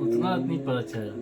उतना नहीं पता चला।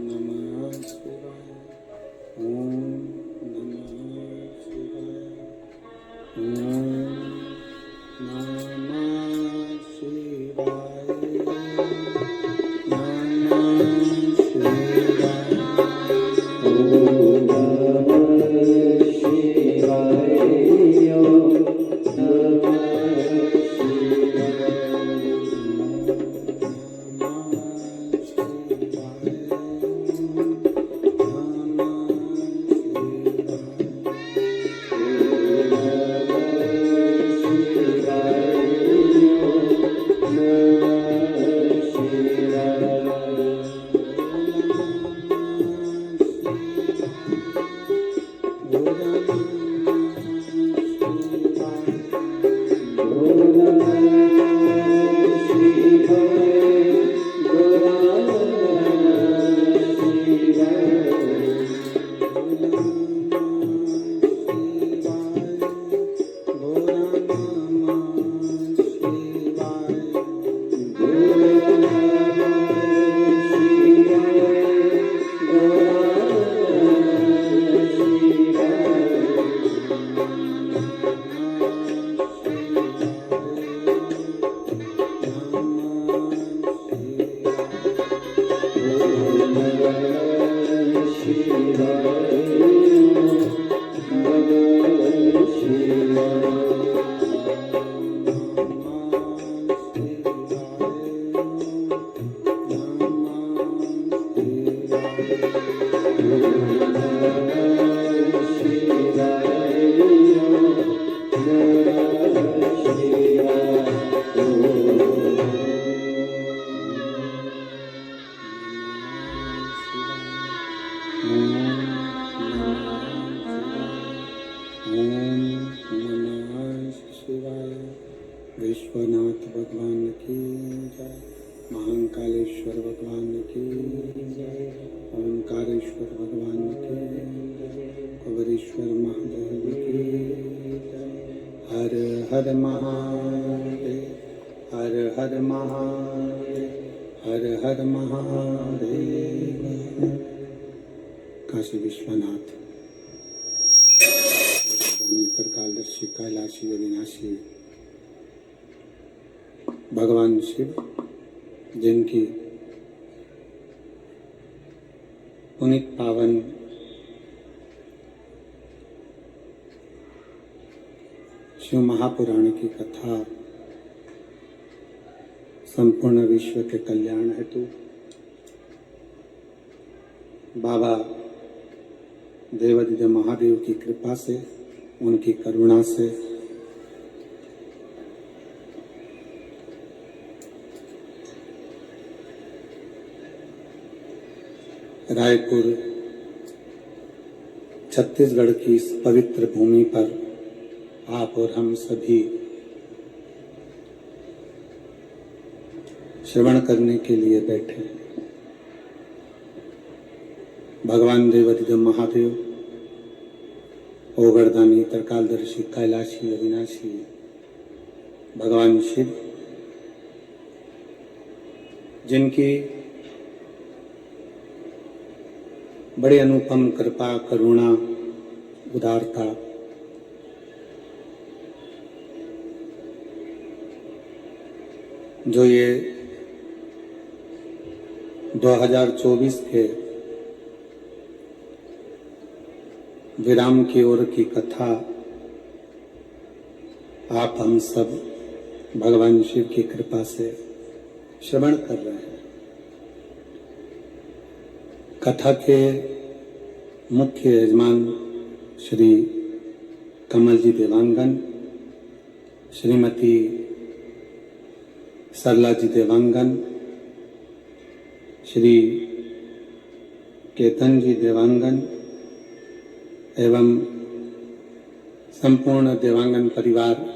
विश्वनाथ भगवान की जय, महाकालेश्वर भगवान की जय, ओंकारेश्वर भगवान की जय, कुबेरेश्वर महादेव की जय। हर हर महादेव, हर हर महादेव, हर हर महादेव। काशी विश्वनाथ त्रिकालदर्शी कैलाशी अविनाशी भगवान शिव, जिनकी पुनीत पावन शिव महापुराण की कथा संपूर्ण विश्व के कल्याण हेतु बाबा देवादिदेव महादेव की कृपा से, उनकी करुणा से रायपुर छत्तीसगढ़ की इस पवित्र भूमि पर आप और हम सभी श्रवण करने के लिए बैठे। भगवान देवादिदेव महादेव, ओगरदानी, त्रिकालदर्शी, कैलाशी, अविनाशी भगवान शिव, जिनकी बड़े अनुपम कृपा, करुणा, उदारता, जो ये 2024 के विराम की ओर की कथा आप हम सब भगवान शिव की कृपा से श्रवण कर रहे हैं। कथा के मुख्य यजमान श्री कमल जी देवांगन, श्रीमती सरला जी देवांगन, श्री केतन जी देवांगन एवं संपूर्ण देवांगन परिवार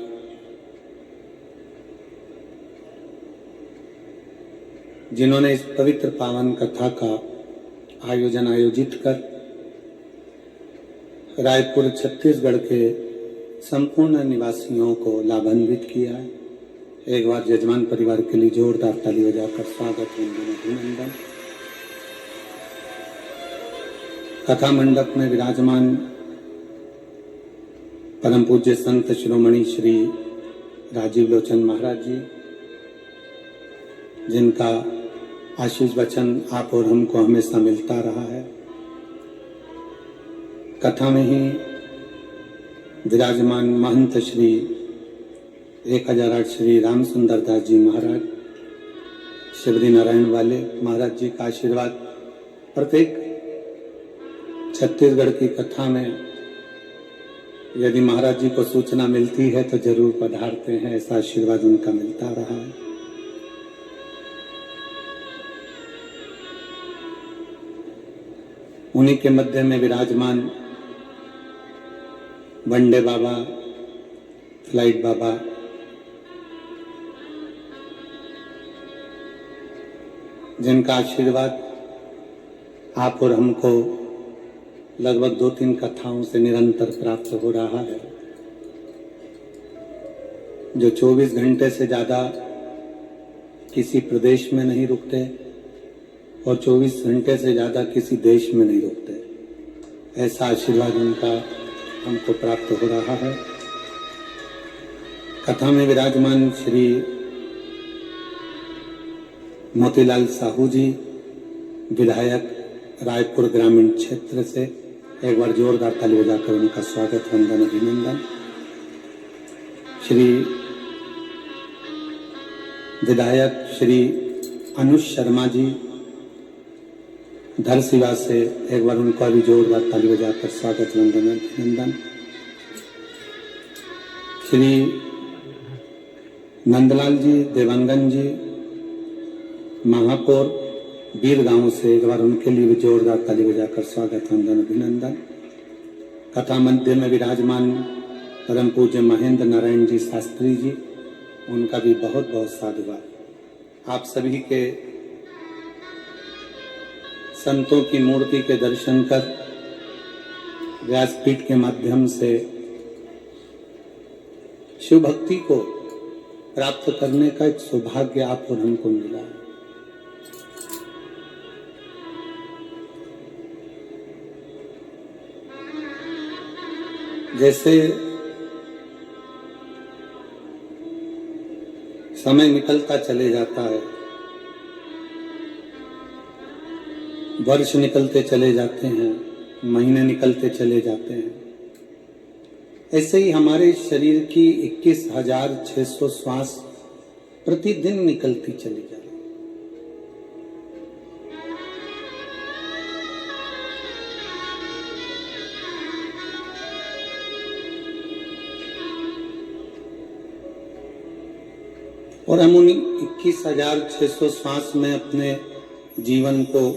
जिन्होंने इस पवित्र पावन कथा का आयोजित कर रायपुर छत्तीसगढ़ के संपूर्ण निवासियों को लाभान्वित किया है। एक बार यजमान परिवार के लिए जोरदार ताली बजाकर स्वागत, वंदन, अभिनंदन। कथा मंडप में विराजमान परम पूज्य संत शिरोमणि श्री राजीव लोचन महाराज जी, जिनका आशीष वचन आप और हमको हमेशा मिलता रहा है। कथा में ही विराजमान महंत श्री 1008 श्री राम सुंदर दास जी महाराज, शिवरी नारायण वाले महाराज जी का आशीर्वाद प्रत्येक छत्तीसगढ़ की कथा में यदि महाराज जी को सूचना मिलती है तो जरूर पधारते हैं, ऐसा आशीर्वाद उनका मिलता रहा है। उन्हीं के मध्य में विराजमान बंडे बाबा, फ्लाइट बाबा, जिनका आशीर्वाद आप और हमको लगभग 2-3 कथाओं से निरंतर प्राप्त हो रहा है, जो 24 घंटे से ज्यादा किसी प्रदेश में नहीं रुकते और 24 घंटे से ज्यादा किसी देश में नहीं रुकते, ऐसा आशीर्वाद उनका हमको प्राप्त हो रहा है। कथा में विराजमान श्री मोतीलाल साहू जी, विधायक रायपुर ग्रामीण क्षेत्र से, एक बार जोरदार ताली बजाकर उनका स्वागत, वंदन, अभिनंदन। श्री विधायक श्री अनुज शर्मा जी धरसीवा से, एक बार उनको भी जोरदार ताली बजाकर स्वागत, वंदन, अभिनंदन। श्री नंदलाल जी देवांगन जी महापौर बीर गांव से, एक बार उनके लिए भी जोरदार ताली बजाकर स्वागत, वंदन, अभिनंदन। कथा मध्य में विराजमान परम पूज्य महेंद्र नारायण जी शास्त्री जी, उनका भी बहुत बहुत साधुवाद। आप सभी के संतों की मूर्ति के दर्शन कर व्यासपीठ के माध्यम से शिव भक्ति को प्राप्त करने का एक सौभाग्य आप और हमको मिला है। जैसे समय निकलता चले जाता है, वर्ष निकलते चले जाते हैं, महीने निकलते चले जाते हैं, ऐसे ही हमारे शरीर की 21,600 श्वास प्रतिदिन निकलती चली जा रही। और हम उन 21,600 श्वास में अपने जीवन को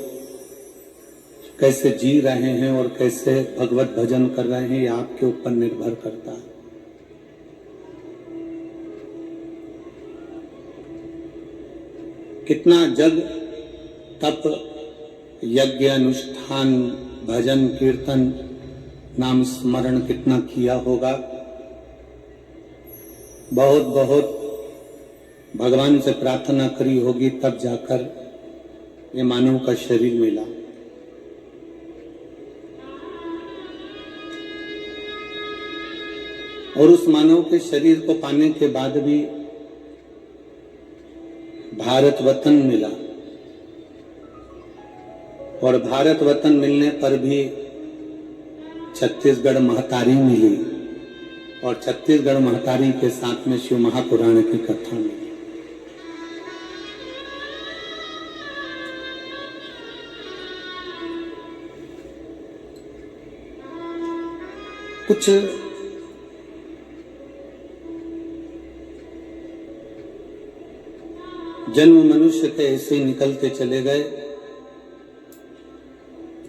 कैसे जी रहे हैं और कैसे भगवत भजन कर रहे हैं, ये आपके ऊपर निर्भर करता है। कितना जग तप यज्ञ अनुष्ठान भजन कीर्तन नाम स्मरण कितना किया होगा, बहुत बहुत भगवान से प्रार्थना करी होगी, तब जाकर ये मानव का शरीर मिला। और उस मानव के शरीर को पाने के बाद भी भारत वतन मिला, और भारत वतन मिलने पर भी छत्तीसगढ़ महतारी मिली, और छत्तीसगढ़ महतारी के साथ में शिव महापुराण की कथा मिली। कुछ जन्म मनुष्य के ऐसे निकलते चले गए।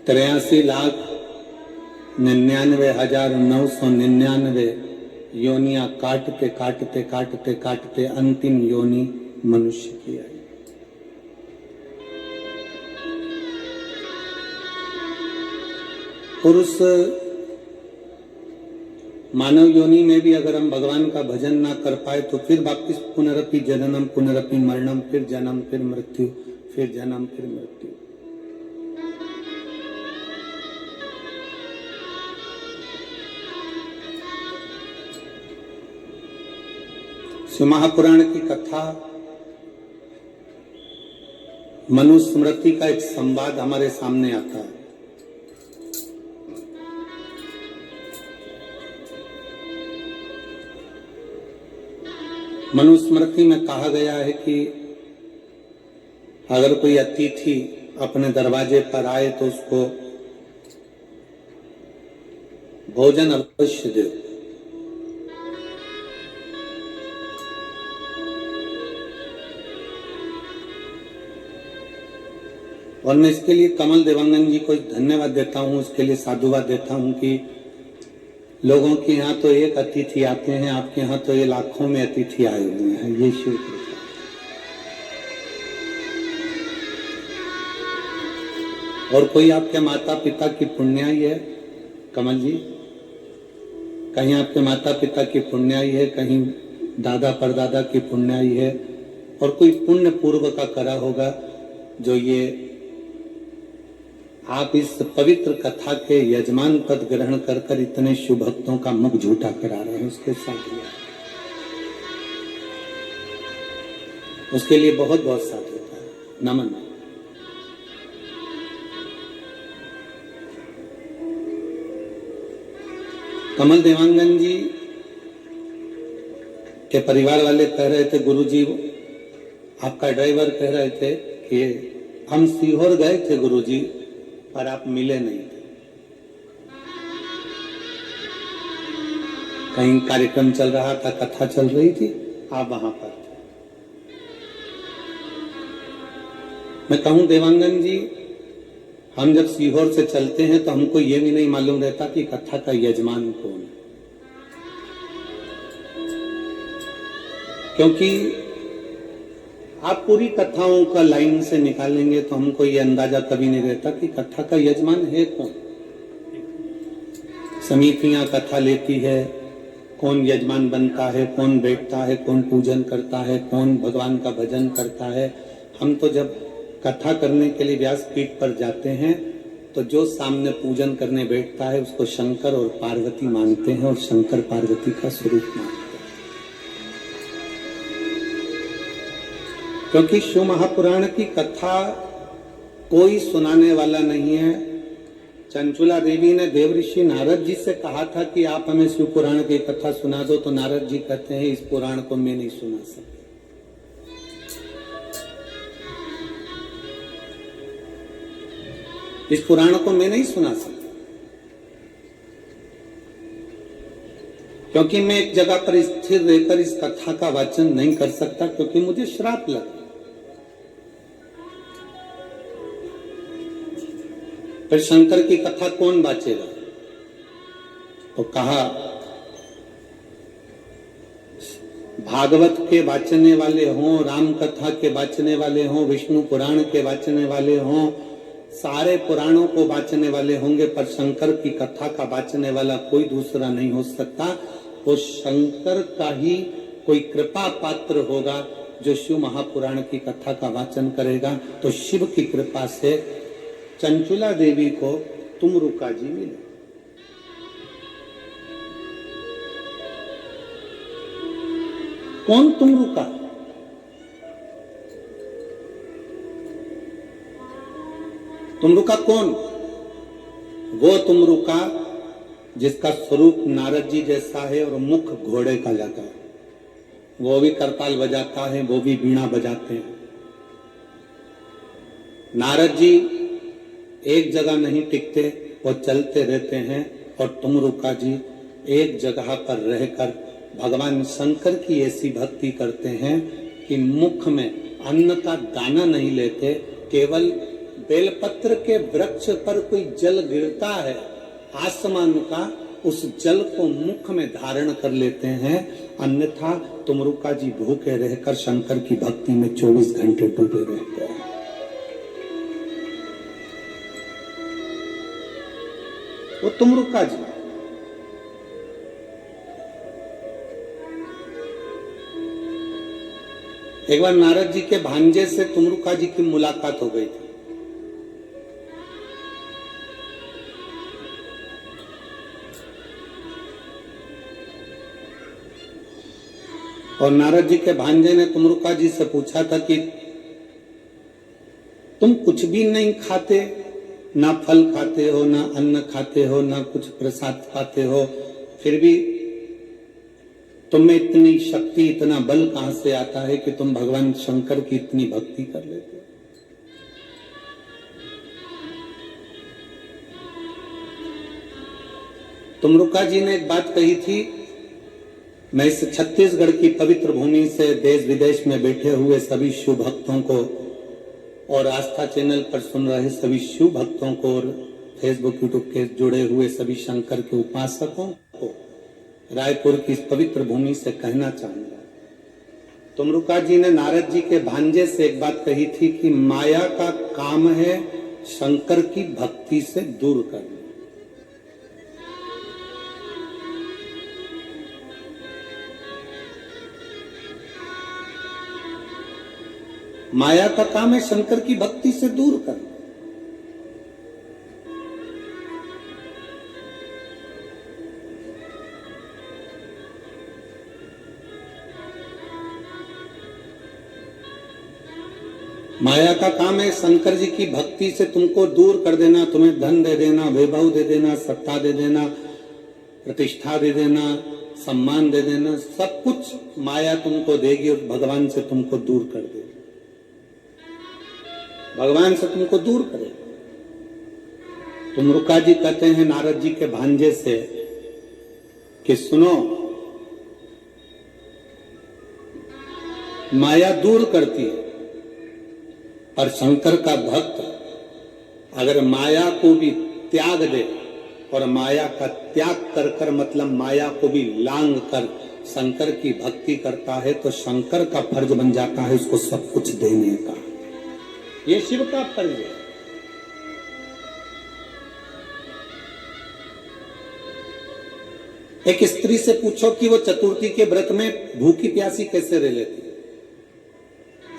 83,99,999 योनियां काटते काटते काटते काटते अंतिम योनि मनुष्य की आई। और उस मानव योनि में भी अगर हम भगवान का भजन ना कर पाए तो फिर वापिस पुनरपि जननम पुनरपि मरणम, फिर जन्म फिर मृत्यु, फिर जन्म फिर मृत्यु। शिव महापुराण की कथा मनुस्मृति का एक संवाद हमारे सामने आता है। मनुस्मृति में कहा गया है कि अगर कोई अतिथि अपने दरवाजे पर आए तो उसको भोजन अवश्य दो। और मैं इसके लिए कमल देवांगन जी को धन्यवाद देता हूं, उसके लिए साधुवाद देता हूं कि लोगों के यहाँ तो एक अतिथि आते हैं, आपके यहाँ तो ये लाखों में अतिथि आए हुए हैं। ये शिव कृपा। और कोई आपके माता पिता की पुण्याई है कमल जी, कहीं आपके माता पिता की पुण्याई है, कहीं दादा परदादा की पुण्याई है, और कोई पुण्य पूर्व का करा होगा जो ये आप इस पवित्र कथा के यजमान पद ग्रहण कर कर इतने शिव भक्तों का मुख झूठा करा रहे हैं। उसके साथ उसके लिए बहुत बहुत साथ होता है। नमन। कमल देवांगन जी के परिवार वाले कह रहे थे, गुरुजी आपका ड्राइवर कह रहे थे कि हम सीहोर गए थे गुरुजी, पर आप मिले नहीं थे। कहीं कार्यक्रम चल रहा था, कथा चल रही थी, आप वहां पर थे। मैं कहूं देवांगन जी, हम जब सीहोर से चलते हैं तो हमको ये भी नहीं मालूम रहता कि कथा का यजमान कौन है, क्योंकि आप पूरी कथाओं का लाइन से निकालेंगे तो हमको ये अंदाजा कभी नहीं रहता कि कथा का यजमान है कौन। समितियां कथा लेती है, कौन यजमान बनता है, कौन बैठता है, कौन पूजन करता है, कौन भगवान का भजन करता है। हम तो जब कथा करने के लिए व्यासपीठ पर जाते हैं तो जो सामने पूजन करने बैठता है उसको शंकर और पार्वती मानते हैं, और शंकर पार्वती का स्वरूप मानते हैं। क्योंकि शिव महापुराण की कथा कोई सुनाने वाला नहीं है। चंचुला देवी ने देवऋषि नारद जी से कहा था कि आप हमें शिव पुराण की कथा सुना दो, तो नारद जी कहते हैं इस पुराण को मैं नहीं सुना सकता। इस पुराण को मैं नहीं सुना सकता, क्योंकि मैं एक जगह पर स्थिर रहकर इस कथा का वाचन नहीं कर सकता, क्योंकि मुझे श्राप लगा। फिर शंकर की कथा कौन वाचेगा? तो कहा भागवत के वाचने वाले हों, राम कथा के वाचने वाले हों, विष्णु पुराण के वाचने वाले हों, सारे पुराणों को वाचने वाले होंगे, पर शंकर की कथा का वाचने वाला कोई दूसरा नहीं हो सकता। तो शंकर का ही कोई कृपा पात्र होगा जो शिव महापुराण की कथा का वाचन करेगा। तो शिव की कृपा से चंचुला देवी को तुमरुका जी मिले। कौन तुम रुका? तुम रुका कौन? वो तुम रुका जिसका स्वरूप नारद जी जैसा है और मुख घोड़े का लगा है। वो भी करताल बजाता है, वो भी वीणा बजाते हैं। नारद जी एक जगह नहीं टिकते, वो चलते रहते हैं। और तुम रुका जी एक जगह पर रहकर भगवान शंकर की ऐसी भक्ति करते हैं कि मुख में अन्न का दाना नहीं लेते, केवल बेलपत्र के वृक्ष पर कोई जल गिरता है आसमान का, उस जल को मुख में धारण कर लेते हैं। अन्यथा तुमरुका जी भूखे रहकर शंकर की भक्ति में 24 घंटे डूबे रहते हैं। वो तुमरुका जी एक बार नारद जी के भांजे से तुमरुका जी की मुलाकात हो गई थी। और नारद जी के भांजे ने तुमरुका जी से पूछा था कि तुम कुछ भी नहीं खाते, ना फल खाते हो, ना अन्न खाते हो, ना कुछ प्रसाद खाते हो, फिर भी तुम्हें इतनी शक्ति, इतना बल कहां से आता है कि तुम भगवान शंकर की इतनी भक्ति कर लेते हो? तुमरुका जी ने एक बात कही थी, मैं इस छत्तीसगढ़ की पवित्र भूमि से देश विदेश में बैठे हुए सभी शिव भक्तों को और आस्था चैनल पर सुन रहे सभी शिव भक्तों को और फेसबुक यूट्यूब के जुड़े हुए सभी शंकर के उपासकों को रायपुर की इस पवित्र भूमि से कहना चाहूंगा। तुमरुका जी ने नारद जी के भांजे से एक बात कही थी कि माया का काम है शंकर की भक्ति से दूर करना। माया का काम है शंकर की भक्ति से दूर करना। माया का काम है शंकर जी की भक्ति से तुमको दूर कर देना, तुम्हें धन दे देना, वैभव दे देना, सत्ता दे देना, प्रतिष्ठा दे देना, सम्मान दे देना, सब कुछ माया तुमको देगी और भगवान से तुमको दूर कर देगी। भगवान से तुमको दूर करे। तुमरुका जी कहते हैं नारद जी के भांजे से कि सुनो, माया दूर करती है, पर शंकर का भक्त अगर माया को भी त्याग दे और माया का त्याग कर कर मतलब माया को भी लांग कर शंकर की भक्ति करता है तो शंकर का फर्ज बन जाता है उसको सब कुछ देने का। ये शिव का फर्ज है। एक स्त्री से पूछो कि वो चतुर्थी के व्रत में भूखी प्यासी कैसे रह लेती।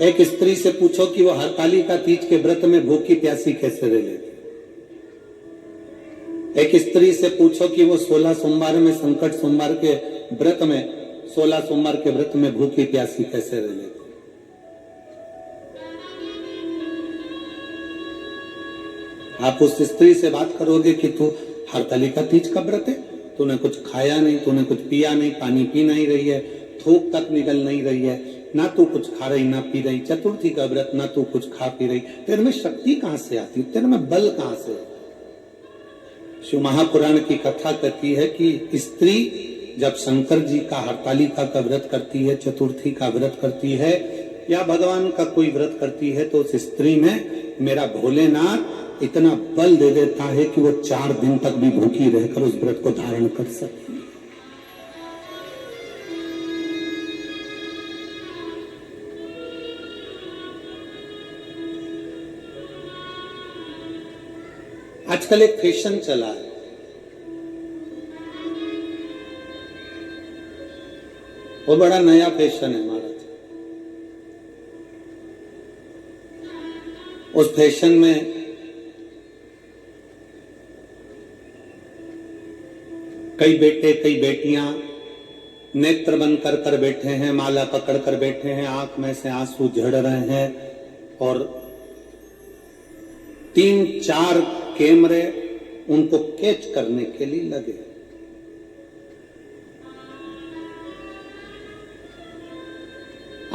एक स्त्री से पूछो कि वो हरतालिका तीज के व्रत में भूखी प्यासी कैसे रह लेती। एक स्त्री से पूछो कि वो 16 सोमवार में संकट सोमवार के व्रत में 16 सोमवार के व्रत में भूखी प्यासी कैसे रह लेती। आप उस स्त्री से बात करोगे कि तू हरतालिका तीज का व्रत है, तूने कुछ खाया नहीं, तूने कुछ पिया नहीं, पानी पी नहीं रही है, थूक तक निकल नहीं रही है, ना तू कुछ खा रही ना पी रही, चतुर्थी का व्रत ना तू कुछ खा पी रही, तेरे में शक्ति कहां से आती, तेरे में बल कहां से? शिव महापुराण की कथा कहती है कि स्त्री जब शंकर जी का हरतालिका का व्रत करती है, चतुर्थी का व्रत करती है या भगवान का कोई व्रत करती है तो उस स्त्री में मेरा भोलेनाथ इतना बल दे देता है कि वो 4 दिन तक भी भूखी रहकर उस व्रत को धारण कर सकती है। आजकल एक फैशन चला है, वो बड़ा नया फैशन है महाराज। उस फैशन में कई बेटे कई बेटियां नेत्र बंद कर कर बैठे हैं, माला पकड़ कर बैठे हैं, आंख में से आंसू झड़ रहे हैं और 3-4 कैमरे उनको कैच करने के लिए लगे।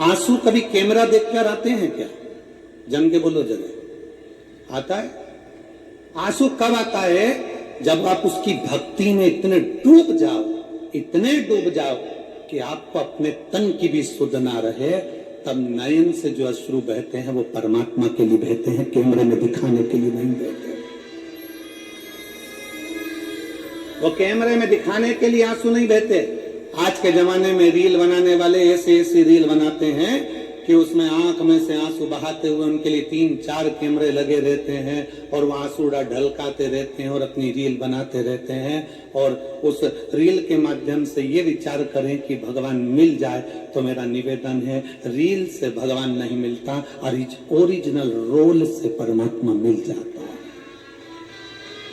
आंसू कभी कैमरा देखकर आते हैं क्या? जम के बोलो जरा, आता है? आंसू कब आता है? जब आप उसकी भक्ति में इतने डूब जाओ कि आपको अपने तन की भी सुध ना रहे, तब नयन से जो अश्रु बहते हैं वो परमात्मा के लिए बहते हैं, कैमरे में दिखाने के लिए नहीं बहते। वो कैमरे में दिखाने के लिए आंसू नहीं बहते। आज के जमाने में रील बनाने वाले ऐसी रील बनाते हैं कि उसमें आंख में से आंसू बहाते हुए उनके लिए 3-4 कैमरे लगे रहते हैं और वो आंसू ढलकाते रहते हैं और अपनी रील बनाते रहते हैं। और उस रील के माध्यम से ये विचार करें कि भगवान मिल जाए। तो मेरा निवेदन है, रील से भगवान नहीं मिलता, ओरिजिनल रोल से परमात्मा मिल जाता है।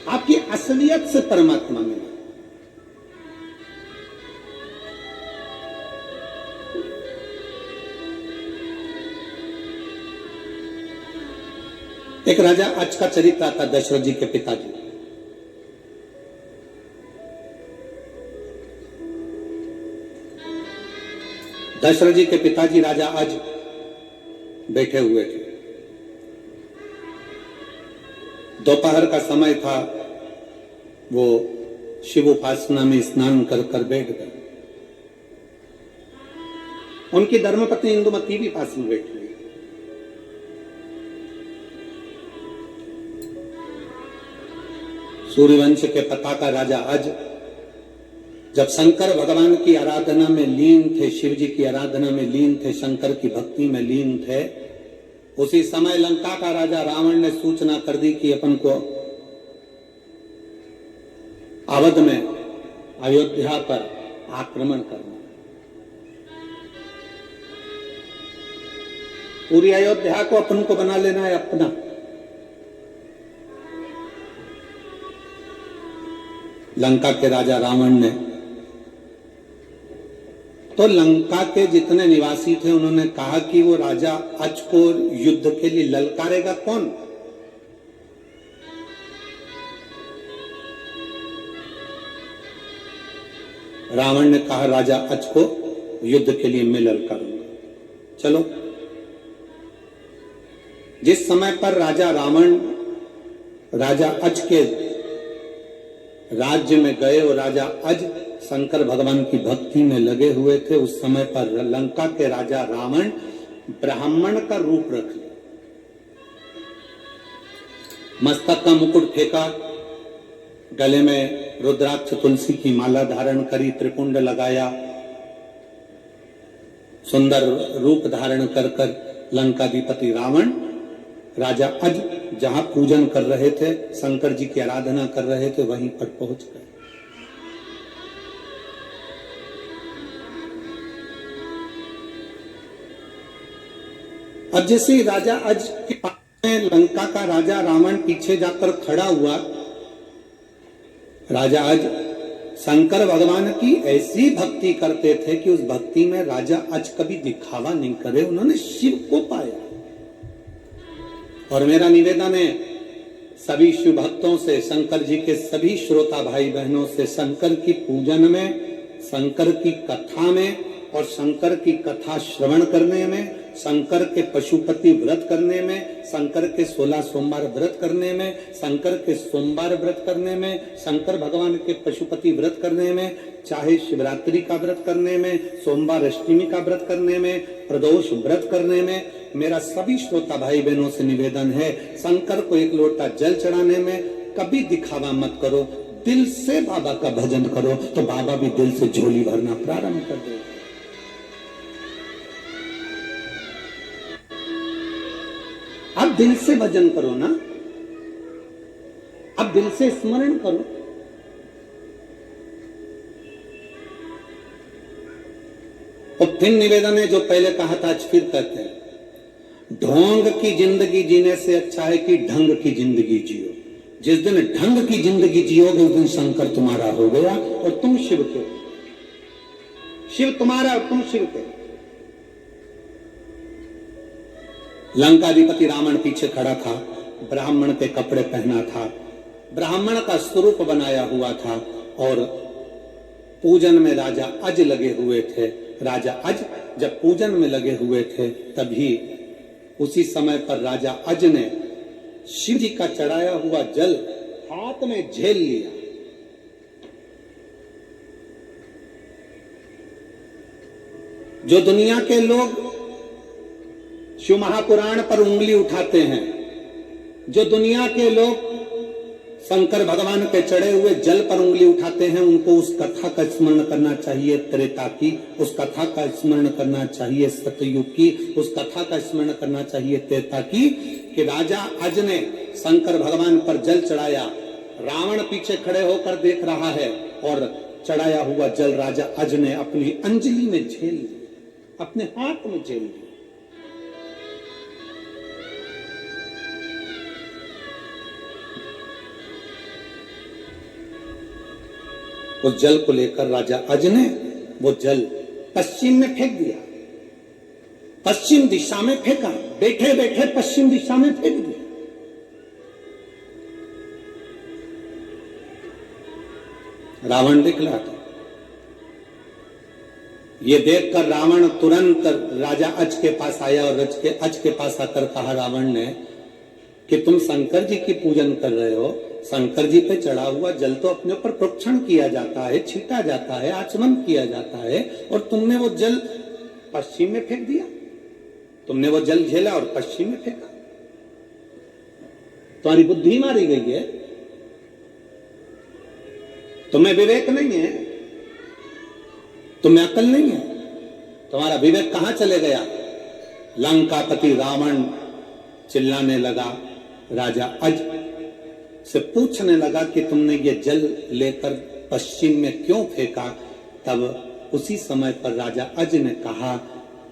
आपकी असलियत से परमात्मा मिला। एक राजा अज का चरित्र आता, दशरथ जी के पिताजी। दशरथ जी के पिताजी राजा अज बैठे हुए थे। दोपहर का समय था। वो शिव उपासना में स्नान कर कर बैठ गए। उनकी धर्मपत्नी इंदुमती भी पास में बैठी। सूर्यवंश के पताका राजा अज जब शंकर भगवान की आराधना में लीन थे, शिव जी की आराधना में लीन थे, शंकर की भक्ति में लीन थे, उसी समय लंका का राजा रावण ने सूचना कर दी कि अपन को अवध में अयोध्या पर आक्रमण करना। पूरी अयोध्या को अपन को बना लेना है अपना। लंका के राजा रावण ने तो लंका के जितने निवासी थे उन्होंने कहा कि वो राजा अज को युद्ध के लिए ललकारेगा कौन? रावण ने कहा राजा अज को युद्ध के लिए मैं ललकारूंगा। चलो, जिस समय पर राजा रावण राजा अज के राज्य में गए और राजा अज शंकर भगवान की भक्ति में लगे हुए थे, उस समय पर लंका के राजा रावण ब्राह्मण का रूप रख लिया। मस्तक का मुकुट फेंका, गले में रुद्राक्ष तुलसी की माला धारण करी, त्रिपुंड लगाया, सुंदर रूप धारण कर कर लंकाधिपति रावण राजा अज जहां पूजन कर रहे थे, शंकर जी की आराधना कर रहे थे, वहीं पर पहुंच गए। अब जैसे राजा अज के पास में लंका का राजा रावण पीछे जाकर खड़ा हुआ, राजा अज शंकर भगवान की ऐसी भक्ति करते थे कि उस भक्ति में राजा अज कभी दिखावा नहीं करे। उन्होंने शिव को पाया। और मेरा निवेदन है सभी शिव भक्तों से, शंकर जी के सभी श्रोता भाई बहनों से, शंकर की पूजन में, शंकर की कथा में और शंकर की कथा श्रवण करने में, शंकर के पशुपति व्रत करने में, शंकर के 16 सोमवार व्रत करने में, शंकर के सोमवार व्रत करने में, शंकर भगवान के पशुपति व्रत करने में, चाहे शिवरात्रि का व्रत करने में, सोमवार अष्टमी का व्रत करने में, प्रदोष व्रत करने में, मेरा सभी श्रोता भाई बहनों से निवेदन है, शंकर को एक लोटा जल चढ़ाने में कभी दिखावा मत करो, दिल से बाबा का भजन करो तो बाबा भी दिल से झोली भरना प्रारंभ कर देगा। अब दिल से भजन करो ना, अब दिल से स्मरण करो। और फिर निवेदन है, जो पहले कहा था आज फिर कहते हैं, ढोंग की जिंदगी जीने से अच्छा है कि ढंग की जिंदगी जियो। जिस दिन ढंग की जिंदगी जियोगे उस दिन शंकर तुम्हारा हो गया और तुम शिव के। शिव तुम्हारा और तुम शिव के। लंकाधिपति रावण पीछे खड़ा था, ब्राह्मण के कपड़े पहना था, ब्राह्मण का स्वरूप बनाया हुआ था और पूजन में राजा अज लगे हुए थे। राजा अज जब पूजन में लगे हुए थे तभी उसी समय पर राजा अज ने शिव जी का चढ़ाया हुआ जल हाथ में झेल लिया। जो दुनिया के लोग शिव महापुराण पर उंगली उठाते हैं, जो दुनिया के लोग शंकर भगवान के चढ़े हुए जल पर उंगली उठाते हैं, उनको उस कथा का स्मरण करना चाहिए त्रेता की, उस कथा का स्मरण करना चाहिए सतयुग की, उस कथा का स्मरण करना चाहिए त्रेता की कि राजा अज ने शंकर भगवान पर जल चढ़ाया। रावण पीछे खड़े होकर देख रहा है और चढ़ाया हुआ जल राजा अज ने अपनी अंजलि में झेल लिया, अपने हाथ में झेल लिया। उस जल को लेकर राजा अज ने वो जल पश्चिम में फेंक दिया, पश्चिम दिशा में फेंका, बैठे बैठे पश्चिम दिशा में फेंक दिया। रावण निकला था। ये देखकर रावण तुरंत राजा अज के पास आया और अज के पास आकर कहा रावण ने कि तुम शंकर जी की पूजन कर रहे हो, शंकर जी पे चढ़ा हुआ जल तो अपने ऊपर प्रोक्षण किया जाता है, छीटा जाता है, आचमन किया जाता है, और तुमने वो जल पश्चिम में फेंक दिया। तुमने वो जल झेला और पश्चिम में फेंका। तुम्हारी बुद्धि मारी गई है, तुम्हें विवेक नहीं है, तुम्हें अकल नहीं है, तुम्हारा विवेक कहां चले गया। लंकापति रावण चिल्लाने लगा, राजा अज से पूछने लगा कि तुमने ये जल लेकर पश्चिम में क्यों फेंका। तब उसी समय पर राजा अज ने कहा,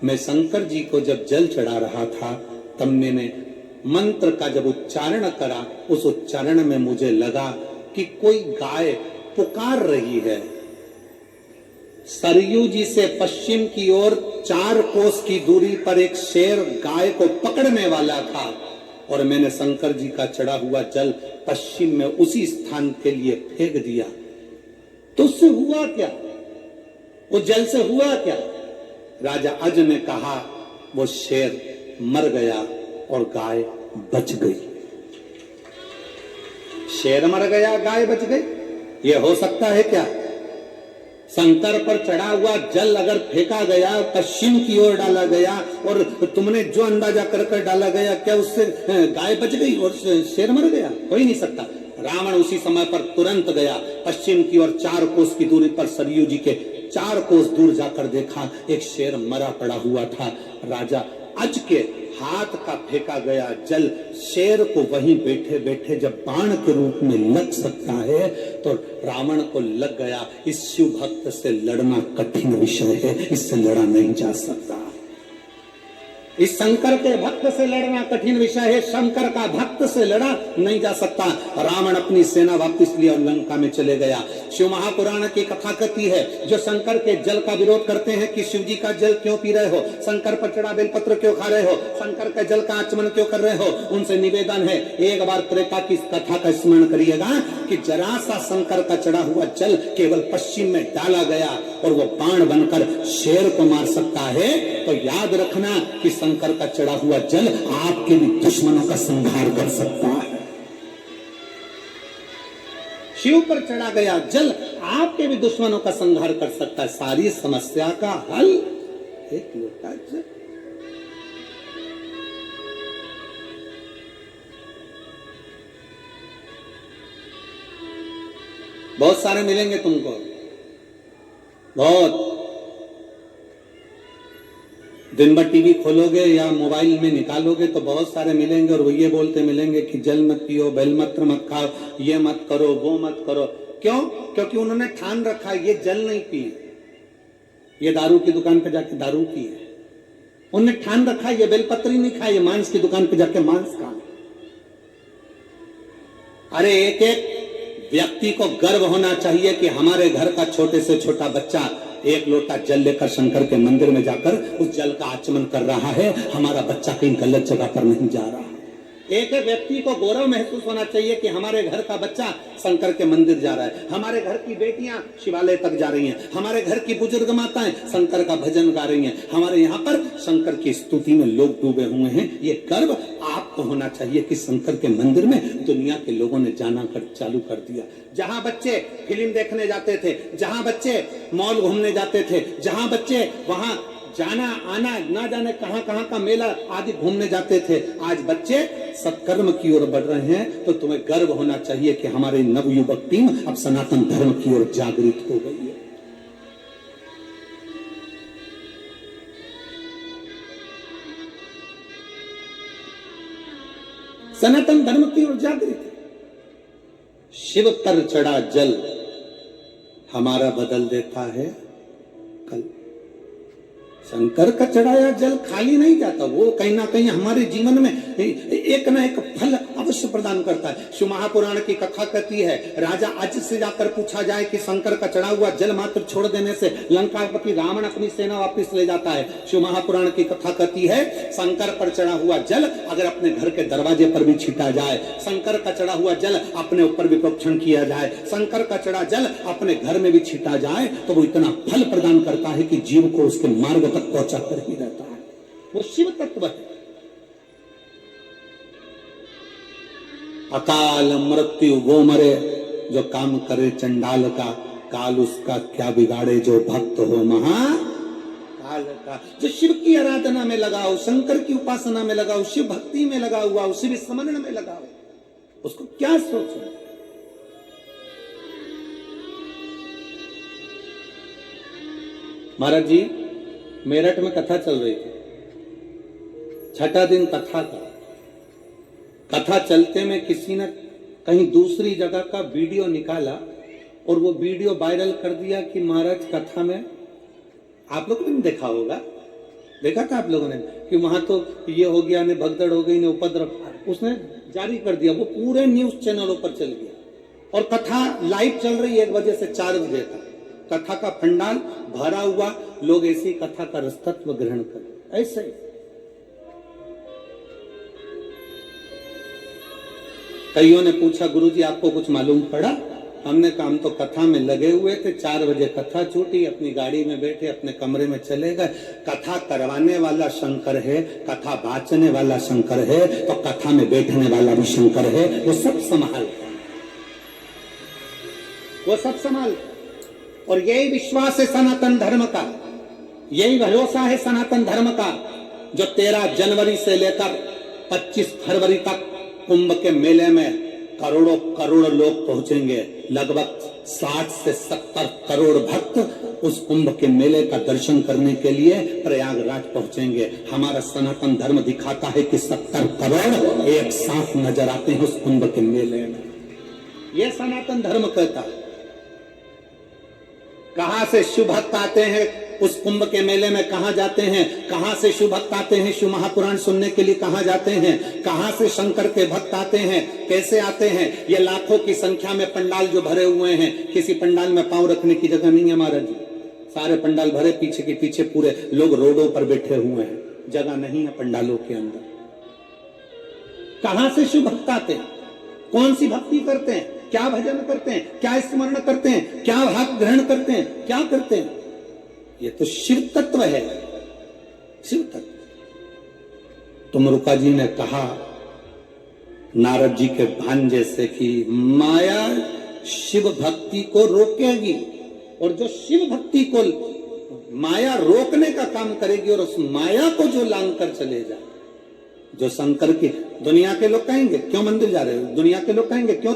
मैं शंकर जी को जब जल चढ़ा रहा था तब मैंने मंत्र का जब उच्चारण करा, उस उच्चारण में मुझे लगा कि कोई गाय पुकार रही है। सरयू जी से पश्चिम की ओर 4 कोस की दूरी पर एक शेर गाय को पकड़ने वाला था और मैंने शंकर जी का चढ़ा हुआ जल पश्चिम में उसी स्थान के लिए फेंक दिया। तो उससे हुआ क्या, वो जल से हुआ क्या। राजा अज ने कहा, वो शेर मर गया और गाय बच गई। शेर मर गया, गाय बच गई, ये हो सकता है क्या। शंकर पर चढ़ा हुआ जल अगर फेंका गया, पश्चिम की ओर डाला गया और तुमने जो अंदाजा कर डाला गया, क्या उससे गाय बच गई और शेर मर गया। हो ही नहीं सकता। रावण उसी समय पर तुरंत गया, पश्चिम की ओर 4 कोस की दूरी पर सरयू जी के 4 कोस दूर जाकर देखा, एक शेर मरा पड़ा हुआ था। राजा अज के हाथ का फेंका गया जल शेर को वहीं बैठे बैठे जब बाण के रूप में लग सकता है तो रावण को लग गया। इस शिव भक्त से लड़ना कठिन विषय है, इससे लड़ा नहीं जा सकता। इस शंकर के भक्त से लड़ना कठिन विषय है, शंकर का भक्त से लड़ा नहीं जा सकता। रावण अपनी सेना वापस लिया और लंका में चले गया। शिव महापुराण की कथा कहती है, जो शंकर के जल का विरोध करते हैं कि शिव जी का जल क्यों पी रहे हो, शंकर पर चढ़ा बेलपत्र क्यों खा रहे हो, शंकर के जल का आचमन क्यों कर रहे हो, उनसे निवेदन है एक बार त्रेता की कथा का स्मरण करिएगा कि जरा सा शंकर का चढ़ा हुआ जल केवल पश्चिम में डाला गया और वो बाण बनकर शेर को मार सकता है। तो याद रखना कि शंकर का चढ़ा हुआ जल आपके भी दुश्मनों का संहार कर सकता है। शिव पर चढ़ा गया जल आपके भी दुश्मनों का संहार कर सकता है। सारी समस्या का हल एक लोटा जल। बहुत सारे मिलेंगे तुमको, बहुत। दिन भर टीवी खोलोगे या मोबाइल में निकालोगे तो बहुत सारे मिलेंगे और वो ये बोलते मिलेंगे कि जल मत पियो, बेलपत्र मत खाओ, ये मत करो, वो मत करो। क्यों? क्योंकि उन्होंने ठान रखा ये जल नहीं पिए, ये दारू की दुकान पे जाके दारू पिए। उन्होंने ठान रखा ये बेलपत्री नहीं खाए, ये मांस की दुकान पे जाके मांस खाए। अरे एक एक व्यक्ति को गर्व होना चाहिए कि हमारे घर का छोटे से छोटा बच्चा एक लोटा जल लेकर शंकर के मंदिर में जाकर उस जल का आचमन कर रहा है, हमारा बच्चा कहीं गलत जगह पर नहीं जा रहा। एक व्यक्ति को गौरव महसूस होना चाहिए कि हमारे घर का बच्चा शंकर के मंदिर जा रहा है, हमारे घर की बेटियां शिवालय तक जा रही हैं, हमारे घर की बुजुर्ग माताएं शंकर का भजन गा रही हैं, हमारे यहाँ पर शंकर की स्तुति में लोग डूबे हुए हैं। ये गर्व आपको होना चाहिए कि शंकर के मंदिर में दुनिया के लोगों ने जाना कर चालू कर दिया। जहां बच्चे फिल्म देखने जाते थे, जहां बच्चे मॉल घूमने जाते थे, जहां बच्चे वहां जाना आना ना जाने कहां कहां का मेला आदि घूमने जाते थे, आज बच्चे सत्कर्म की ओर बढ़ रहे हैं। तो तुम्हें गर्व होना चाहिए कि हमारे नवयुवक टीम अब सनातन धर्म की ओर जागृत हो गई है। सनातन धर्म की ओर जागृत है। शिव पर चढ़ा जल हमारा बदल देता है कल। शंकर का चढ़ाया जल खाली नहीं जाता, वो कहीं ना कहीं हमारे जीवन में एक ना एक फल अवश्य प्रदान करता है। शिव महापुराण की कथा कहती है, राजा अज से जाकर पूछा जाए कि शंकर का चढ़ा हुआ जल मात्र छोड़ देने से लंकापति रावण अपनी सेना वापस ले जाता है। शिव महापुराण की कथा कहती है, शंकर पर चढ़ा हुआ जल अगर अपने घर के दरवाजे पर भी छिटा जाए, शंकर का चढ़ा हुआ जल अपने ऊपर भी प्रोक्षण किया जाए, शंकर का चढ़ा जल अपने घर में भी छिटा जाए, तो वो इतना फल प्रदान करता है कि जीव को उसके मार्ग पहुंचा कर ही रहता है। वो शिव तत्व है। अकाल मृत्यु वो मरे जो काम करे चंडाल का, काल उसका क्या बिगाड़े जो भक्त हो महाकाल का। जो शिव की आराधना में लगाओ, शंकर की उपासना में लगाओ, शिव भक्ति में लगा हुआ हो, शिव स्मरण में लगाओ, उसको क्या सोचो। महाराज जी मेरठ में कथा चल रही थी, छठा दिन कथा था। कथा चलते में किसी ने कहीं दूसरी जगह का वीडियो निकाला और वो वीडियो वायरल कर दिया कि महाराज कथा में, आप लोगों ने देखा होगा, देखा था आप लोगों ने कि वहां तो ये हो गया, ने भगदड़ हो गई, ने उपद्रव, उसने जारी कर दिया। वो पूरे न्यूज चैनलों पर चल गया और कथा लाइव चल रही है 1 बजे से 4 बजे तक। कथा का पंडाल भरा हुआ, लोग ऐसी कथा का रसतत्व ग्रहण करें। ऐसे ही कईयों ने पूछा, गुरुजी आपको कुछ मालूम पड़ा? हमने कहा हम तो कथा में लगे हुए थे, 4 बजे कथा छूटी, अपनी गाड़ी में बैठे अपने कमरे में चले गए। कथा करवाने वाला शंकर है, कथा बांचने वाला शंकर है, तो कथा में बैठने वाला भी शंकर है। वो सब संभालता है, वो सब संभालता है। और यही विश्वास है सनातन धर्म का, यही भरोसा है सनातन धर्म का, जो 13 जनवरी से लेकर 25 फरवरी तक कुंभ के मेले में करोड़ों करोड़ लोग पहुंचेंगे। लगभग 60 से 70 करोड़ भक्त उस कुंभ के मेले का दर्शन करने के लिए प्रयागराज पहुंचेंगे। हमारा सनातन धर्म दिखाता है कि 70 करोड़ एक साथ नजर आते हैं उस कुंभ के मेले में। यह सनातन धर्म कहता है। कहां से शिव भक्त आते हैं उस कुंभ के मेले में, कहां जाते हैं, कहां से शिव भक्त आते हैं शिव महापुराण सुनने के लिए, कहां जाते हैं, कहां से शंकर के भक्त आते हैं, कैसे आते हैं। ये लाखों की संख्या में पंडाल जो भरे हुए हैं, किसी पंडाल में पांव रखने की जगह नहीं है महाराज जी, सारे पंडाल भरे, पीछे के पीछे पूरे लोग रोडों पर बैठे हुए हैं, जगह नहीं है पंडालों के अंदर। कहां से शिव भक्त आते हैं, कौन सी भक्ति करते हैं, क्या भजन करते हैं, क्या स्मरण करते हैं, क्या भाग ग्रहण करते हैं, क्या करते हैं। ये तो शिव तत्व है, शिव तत्व। तो मरुका जी ने कहा नारद जी के भांजे से कि माया शिव भक्ति को रोकेगी, और जो शिव भक्ति को माया रोकने का काम करेगी और उस माया को जो लांग कर चले जाए, जो शंकर की, दुनिया के लोग कहेंगे क्यों मंदिर जा रहे हो, दुनिया के लोग कहेंगे क्यों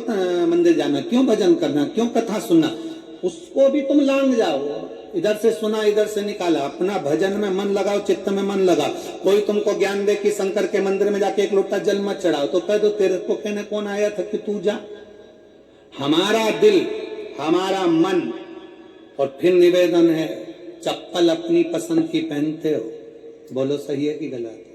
मंदिर जाना, क्यों भजन करना, क्यों कथा सुनना, उसको भी तुम लांग जाओ। इधर से सुना इधर से निकाला, अपना भजन में मन लगाओ, चित्त में मन लगाओ। कोई तुमको ज्ञान दे कि शंकर के मंदिर में जाके 1 लोटा जल मत चढ़ाओ, तो कह दो तेरे को कहने कौन आया था कि तू जा। हमारा दिल, हमारा मन, और फिर निवेदन है, चप्पल अपनी पसंद की पहनते हो, बोलो सही है कि गलत?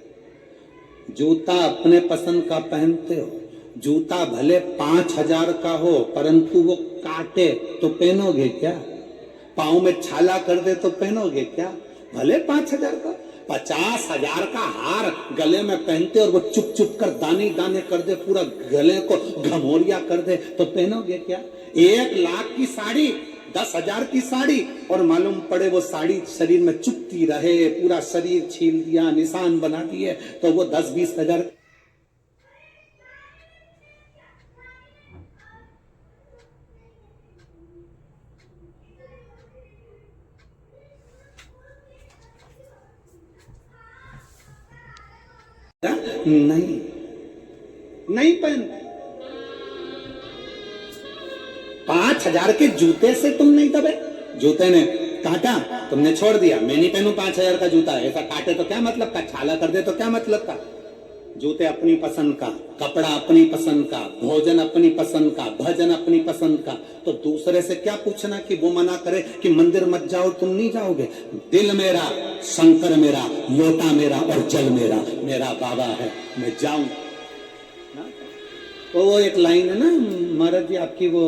जूता अपने पसंद का पहनते हो, जूता भले 5000 का हो परंतु वो काटे तो पहनोगे क्या? पाँव में छाला कर दे तो पहनोगे क्या? भले 5,000 का, 50,000 का हार गले में पहनते और वो चुप चुप कर दाने दाने कर दे, पूरा गले को घमोरिया कर दे तो पहनोगे क्या? 1,00,000 की साड़ी, 10,000 की साड़ी, और मालूम पड़े वो साड़ी शरीर में चुपती रहे, पूरा शरीर छील दिया, निशान बना दिए, तो वो 10-20 हजार। नहीं नहीं पहनते। 5,000 के जूते से तुम नहीं दबे? जूते ने काटा, तुमने छोड़ दिया, मैं नहीं पहनूं 5,000 का जूता, ऐसा काटे तो क्या मतलब का, छाला कर दे तो क्या मतलब का? जूते अपनी पसंद का, कपड़ा अपनी पसंद का, भोजन अपनी पसंद का, भजन अपनी पसंद का, तो दूसरे से क्या पूछना कि वो मना करे कि मंदिर मत जाओ, तुम नहीं जाओगे? दिल मेरा, शंकर मेरा, लोटा मेरा और जल मेरा, मेरा बाबा है, मैं जाऊं। तो वो एक लाइन है ना महाराज जी आपकी, वो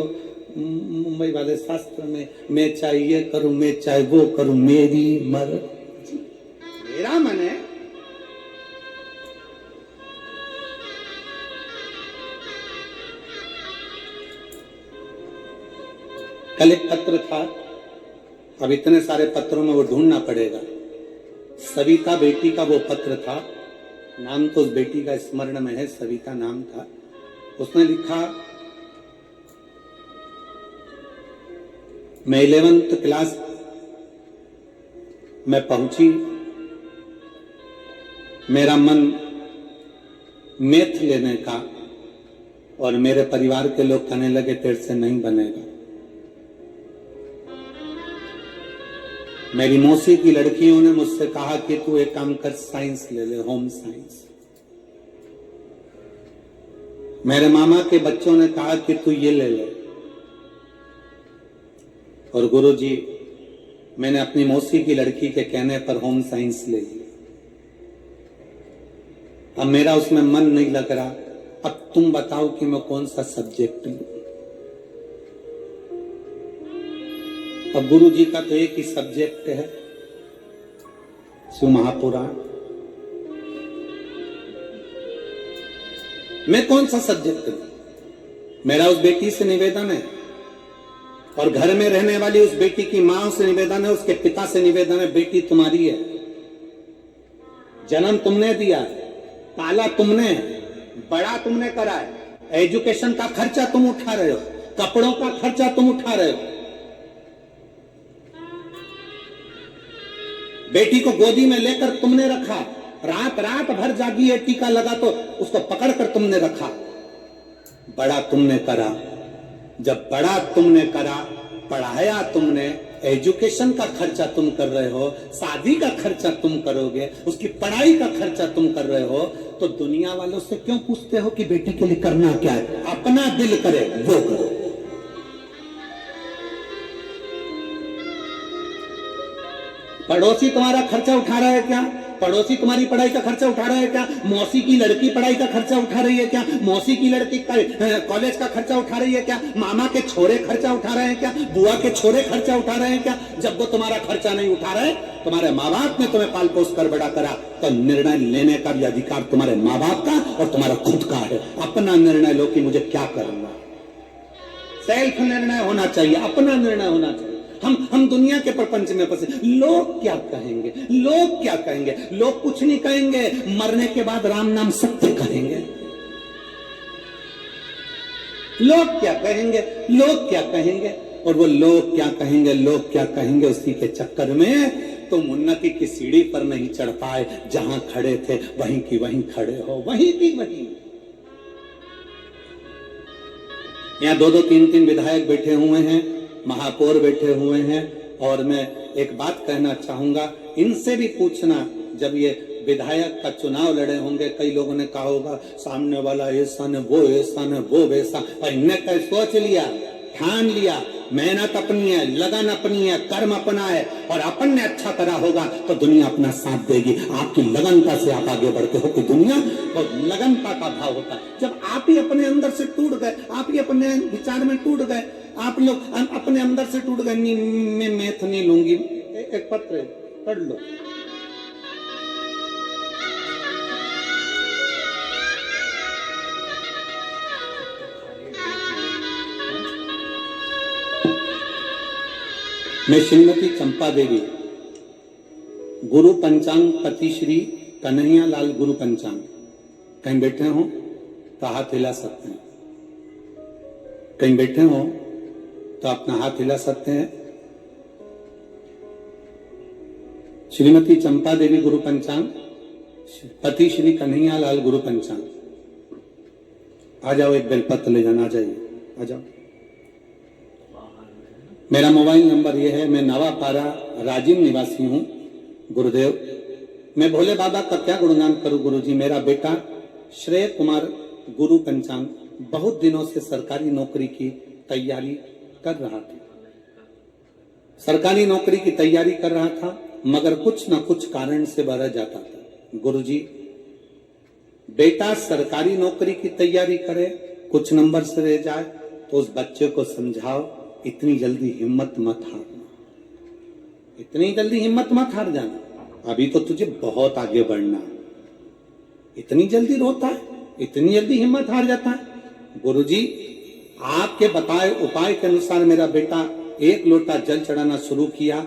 मुंबई वाले शास्त्र में, मैं चाहे ये करूं, मैं चाहे वो करूं, मेरी मर्जी, मेरा मन है। कल एक पत्र था, अब इतने सारे पत्रों में वो ढूंढना पड़ेगा। सविता बेटी का वो पत्र था, नाम तो उस बेटी का स्मरण में है, सविता नाम था। उसने लिखा, मैं 11th क्लास में पहुंची, मेरा मन मैथ लेने का, और मेरे परिवार के लोग कहने लगे तेरे से नहीं बनेगा। मेरी मौसी की लड़कियों ने मुझसे कहा कि तू एक काम कर, साइंस ले ले, होम साइंस। मेरे मामा के बच्चों ने कहा कि तू ये ले ले, और गुरुजी मैंने अपनी मौसी की लड़की के कहने पर होम साइंस ले ली। अब मेरा उसमें मन नहीं लग रहा, अब तुम बताओ कि मैं कौन सा सब्जेक्ट लूं। अब गुरु जी का तो एक ही सब्जेक्ट है, शिव महापुराण। मैं कौन सा सब्जेक्ट लूं? मेरा उस बेटी से निवेदन है, और घर में रहने वाली उस बेटी की मां से निवेदन है, उसके पिता से निवेदन है, बेटी तुम्हारी है, जन्म तुमने दिया, पाला तुमने, बड़ा तुमने करा है, एजुकेशन का खर्चा तुम उठा रहे हो, कपड़ों का खर्चा तुम उठा रहे हो, बेटी को गोदी में लेकर तुमने रखा, रात रात भर जागी है, टीका लगा तो उसको पकड़कर तुमने रखा, बड़ा तुमने करा। जब बड़ा तुमने करा, पढ़ाया तुमने, एजुकेशन का खर्चा तुम कर रहे हो, शादी का खर्चा तुम करोगे, उसकी पढ़ाई का खर्चा तुम कर रहे हो, तो दुनिया वालों से क्यों पूछते हो कि बेटे के लिए करना क्या है? अपना दिल करे वो करो। पड़ोसी तुम्हारा खर्चा उठा रहा है क्या? पड़ोसी तुम्हारी पढ़ाई का खर्चा उठा रहा है क्या? मौसी की लड़की पढ़ाई का खर्चा उठा रही है क्या? मौसी की लड़की कॉलेज का खर्चा उठा रही है क्या? मामा के छोरे खर्चा उठा रहे हैं क्या? बुआ के छोरे खर्चा उठा रहे हैं क्या? जब वो तुम्हारा खर्चा नहीं उठा रहे, तुम्हारे माँ बाप ने तुम्हें पाल पोस कर बड़ा करा, तो निर्णय लेने का भी अधिकार तुम्हारे माँ बाप का और तुम्हारा खुद का है। अपना निर्णय लो कि मुझे क्या करना। सेल्फ निर्णय होना चाहिए, अपना निर्णय होना चाहिए। हम दुनिया के प्रपंच में फंसे। लोग क्या कहेंगे, लोग क्या कहेंगे? लोग कुछ नहीं कहेंगे, मरने के बाद राम नाम सत्य कहेंगे। लोग क्या कहेंगे, लोग क्या कहेंगे, और वो लोग क्या कहेंगे, लोग क्या कहेंगे, उसी के चक्कर में तुम उन्नति की सीढ़ी पर नहीं चढ़ पाए। जहां खड़े थे वहीं की वहीं खड़े हो, वहीं की वहीं। यहाँ 2-2, 3-3 विधायक बैठे हुए हैं, महापौर बैठे हुए हैं, और मैं एक बात कहना चाहूंगा, इनसे भी पूछना, जब ये विधायक का चुनाव लड़े होंगे, कई लोगों ने कहा होगा सामने वाला ऐसा न वो ऐसा न वो वैसा, और इनने कहीं सोच लिया, ठान लिया, मेहनत अपनी है, लगन अपनी है, कर्म अपना है, और अपन ने अच्छा करा होगा तो दुनिया अपना साथ देगी। आपकी लगनता से आप आगे बढ़ते हो कि दुनिया तो लगनता का भाव होता है। जब आप ही अपने अंदर से टूट गए, आप ही अपने विचार में टूट गए, आप लोग अपने अंदर से टूट गए, मैं मैथ नहीं लूंगी। एक पत्र है, पढ़ लो। मैं श्रीमती चंपा देवी, गुरु पंचांग पति श्री कन्हैया लाल गुरु पंचांग, कहीं बैठे हो तो हाथ हिला सकते हैं, कहीं बैठे हो तो अपना हाथ हिला सकते हैं। श्रीमती चंपा देवी गुरु पंचांग, पति श्री कन्हैया लाल गुरु पंचांग। आ जाओ, एक बेलपत्र ले जाना, आ जाइए, आ जाओ। मेरा मोबाइल नंबर यह है। मैं नवापारा राजीव निवासी हूं। गुरुदेव, मैं भोले बाबा का क्या गुणगान करूं गुरु जी। मेरा बेटा श्रेय कुमार गुरु पंचांग बहुत दिनों से सरकारी नौकरी की तैयारी कर रहा था, सरकारी नौकरी की तैयारी कर रहा था, मगर कुछ न कुछ कारण से वह रह जाता था। गुरु जी, बेटा सरकारी नौकरी की तैयारी करे, कुछ नंबर से रह जाए तो उस बच्चे को समझाओ, इतनी जल्दी हिम्मत मत हारना, इतनी जल्दी हिम्मत मत हार जाना, अभी तो तुझे बहुत आगे बढ़ना। इतनी जल्दी रोता है, इतनी जल्दी हिम्मत हार जाता है। गुरुजी, आपके बताए उपाय के अनुसार मेरा बेटा 1 लोटा जल चढ़ाना शुरू किया,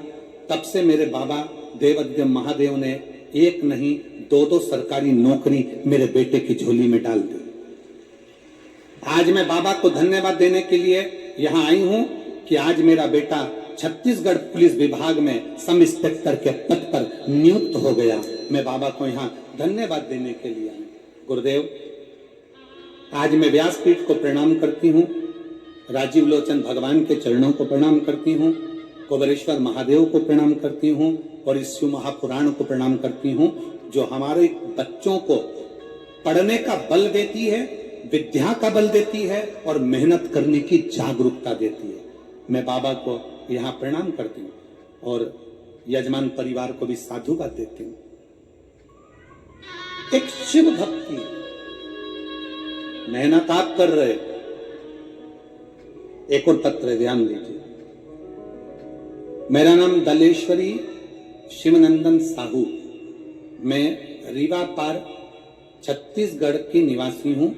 तब से मेरे बाबा देवाधिदेव महादेव ने 1 नहीं 2-2 सरकारी नौकरी मेरे बेटे की झोली में डाल दी। आज मैं बाबा को धन्यवाद देने के लिए यहाँ आई हूँ कि आज मेरा बेटा छत्तीसगढ़ पुलिस विभाग में सब इंस्पेक्टर के पद पर नियुक्त हो गया। मैं बाबा को यहाँ धन्यवाद देने के लिए आई। गुरुदेव, आज मैं व्यासपीठ को प्रणाम करती हूँ, राजीव लोचन भगवान के चरणों को प्रणाम करती हूँ, कुबेरेश्वर महादेव को प्रणाम करती हूँ और इस शिव महापुराण को प्रणाम करती हूँ, जो हमारे बच्चों को पढ़ने का बल देती है, विद्या का बल देती है और मेहनत करने की जागरूकता देती है। मैं बाबा को यहाँ प्रणाम करती हूँ और यजमान परिवार को भी साधुवाद देती हूँ। एक शिव भक्ति, मेहनत आप कर रहे। एक और पत्र ध्यान दीजिए। मेरा नाम दलेश्वरी शिवनंदन साहू, मैं रीवा पार छत्तीसगढ़ की निवासी हूं।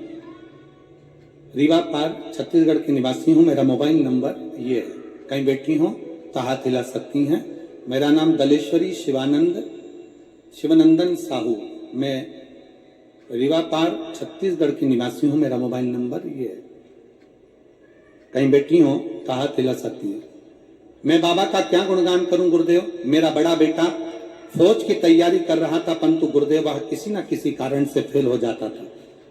रीवा पार छत्तीसगढ़ की निवासी हूं। मेरा मोबाइल नंबर ये है, कहीं बैठी हो तो हाथ हिला सकती हैं। मेरा नाम दलेश्वरी शिवनंदन साहू, मैं रीवा पार छत्तीसगढ़ की निवासी हूं। मेरा मोबाइल नंबर ये है, कहीं बैठी हो तो हाथ हिला सकती हैं। मैं बाबा का क्या गुणगान करूं गुरुदेव। मेरा बड़ा बेटा फौज की तैयारी कर रहा था, परंतु गुरुदेव वह किसी न किसी कारण से फेल हो जाता था।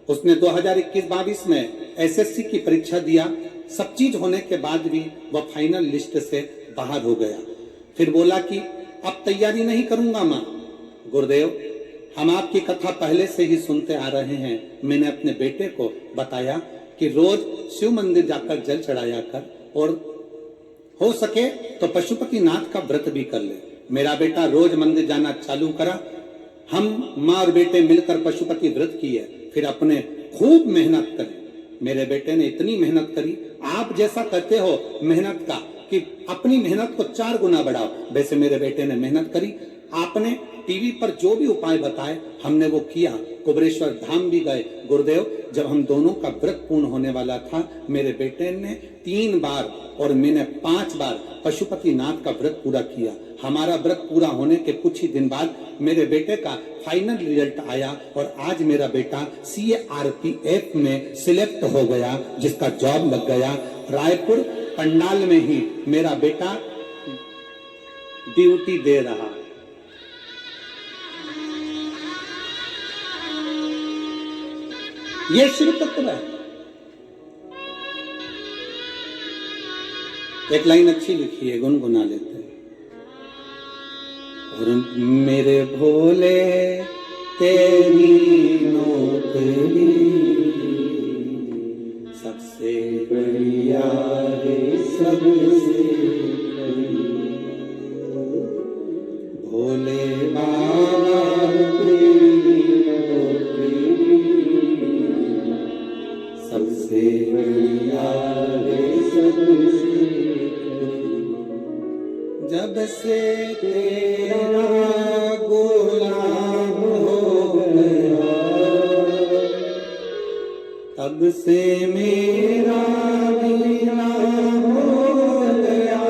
उसने 2021-22 में एसएससी की परीक्षा दिया, सब चीज होने के बाद भी वह फाइनल लिस्ट से बाहर हो गया। फिर बोला कि अब तैयारी नहीं करूंगा मां। गुरुदेव, हम आपकी कथा पहले से ही सुनते आ रहे हैं। मैंने अपने बेटे को बताया कि रोज शिव मंदिर जाकर जल चढ़ाया कर और हो सके तो पशुपति नाथ का व्रत भी कर ले। मेरा बेटा रोज मंदिर जाना चालू करा। हम माँ और बेटे मिलकर पशुपति व्रत किए, फिर अपने खूब मेहनत करी। मेरे बेटे ने इतनी मेहनत करी, आप जैसा करते हो मेहनत का कि अपनी मेहनत को 4 गुना बढ़ाओ, वैसे मेरे बेटे ने मेहनत करी। आपने टीवी पर जो भी उपाय बताए हमने वो किया। कुबेरेश्वर धाम भी गए। गुरुदेव, जब हम दोनों का व्रत पूर्ण होने वाला था, मेरे बेटे ने 3 बार और मैंने 5 बार पशुपति नाथ का व्रत पूरा किया। हमारा व्रत पूरा होने के कुछ ही दिन बाद मेरे बेटे का फाइनल रिजल्ट आया और आज मेरा बेटा CRPF में सिलेक्ट हो गया, जिसका जॉब लग गया। रायपुर पंडाल में ही मेरा बेटा ड्यूटी दे रहा है। ये शिव तत्व है। एक लाइन अच्छी लिखी है, गुनगुना लेते हैं। और मेरे भोले तेरी नौकरी सबसे बढ़िया है, सबसे भोले बाबा तेरी नौकरी सबसे बढ़िया रे सबसे जब से तेरा गुलाम हो गया तब से मेरा भी नाम हो गया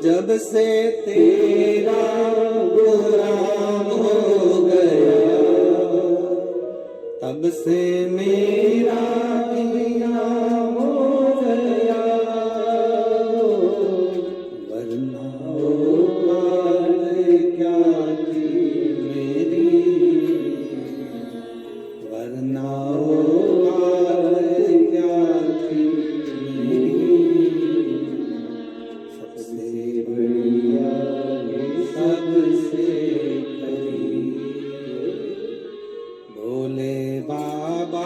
जब से तेरा गुलाम हो गया तब से मेरा भी नाम हो गया वरना औकात क्या थी मेरी वरना औकात क्या थी मेरी सबसे बढ़िया सबसे करीब भोले बाबा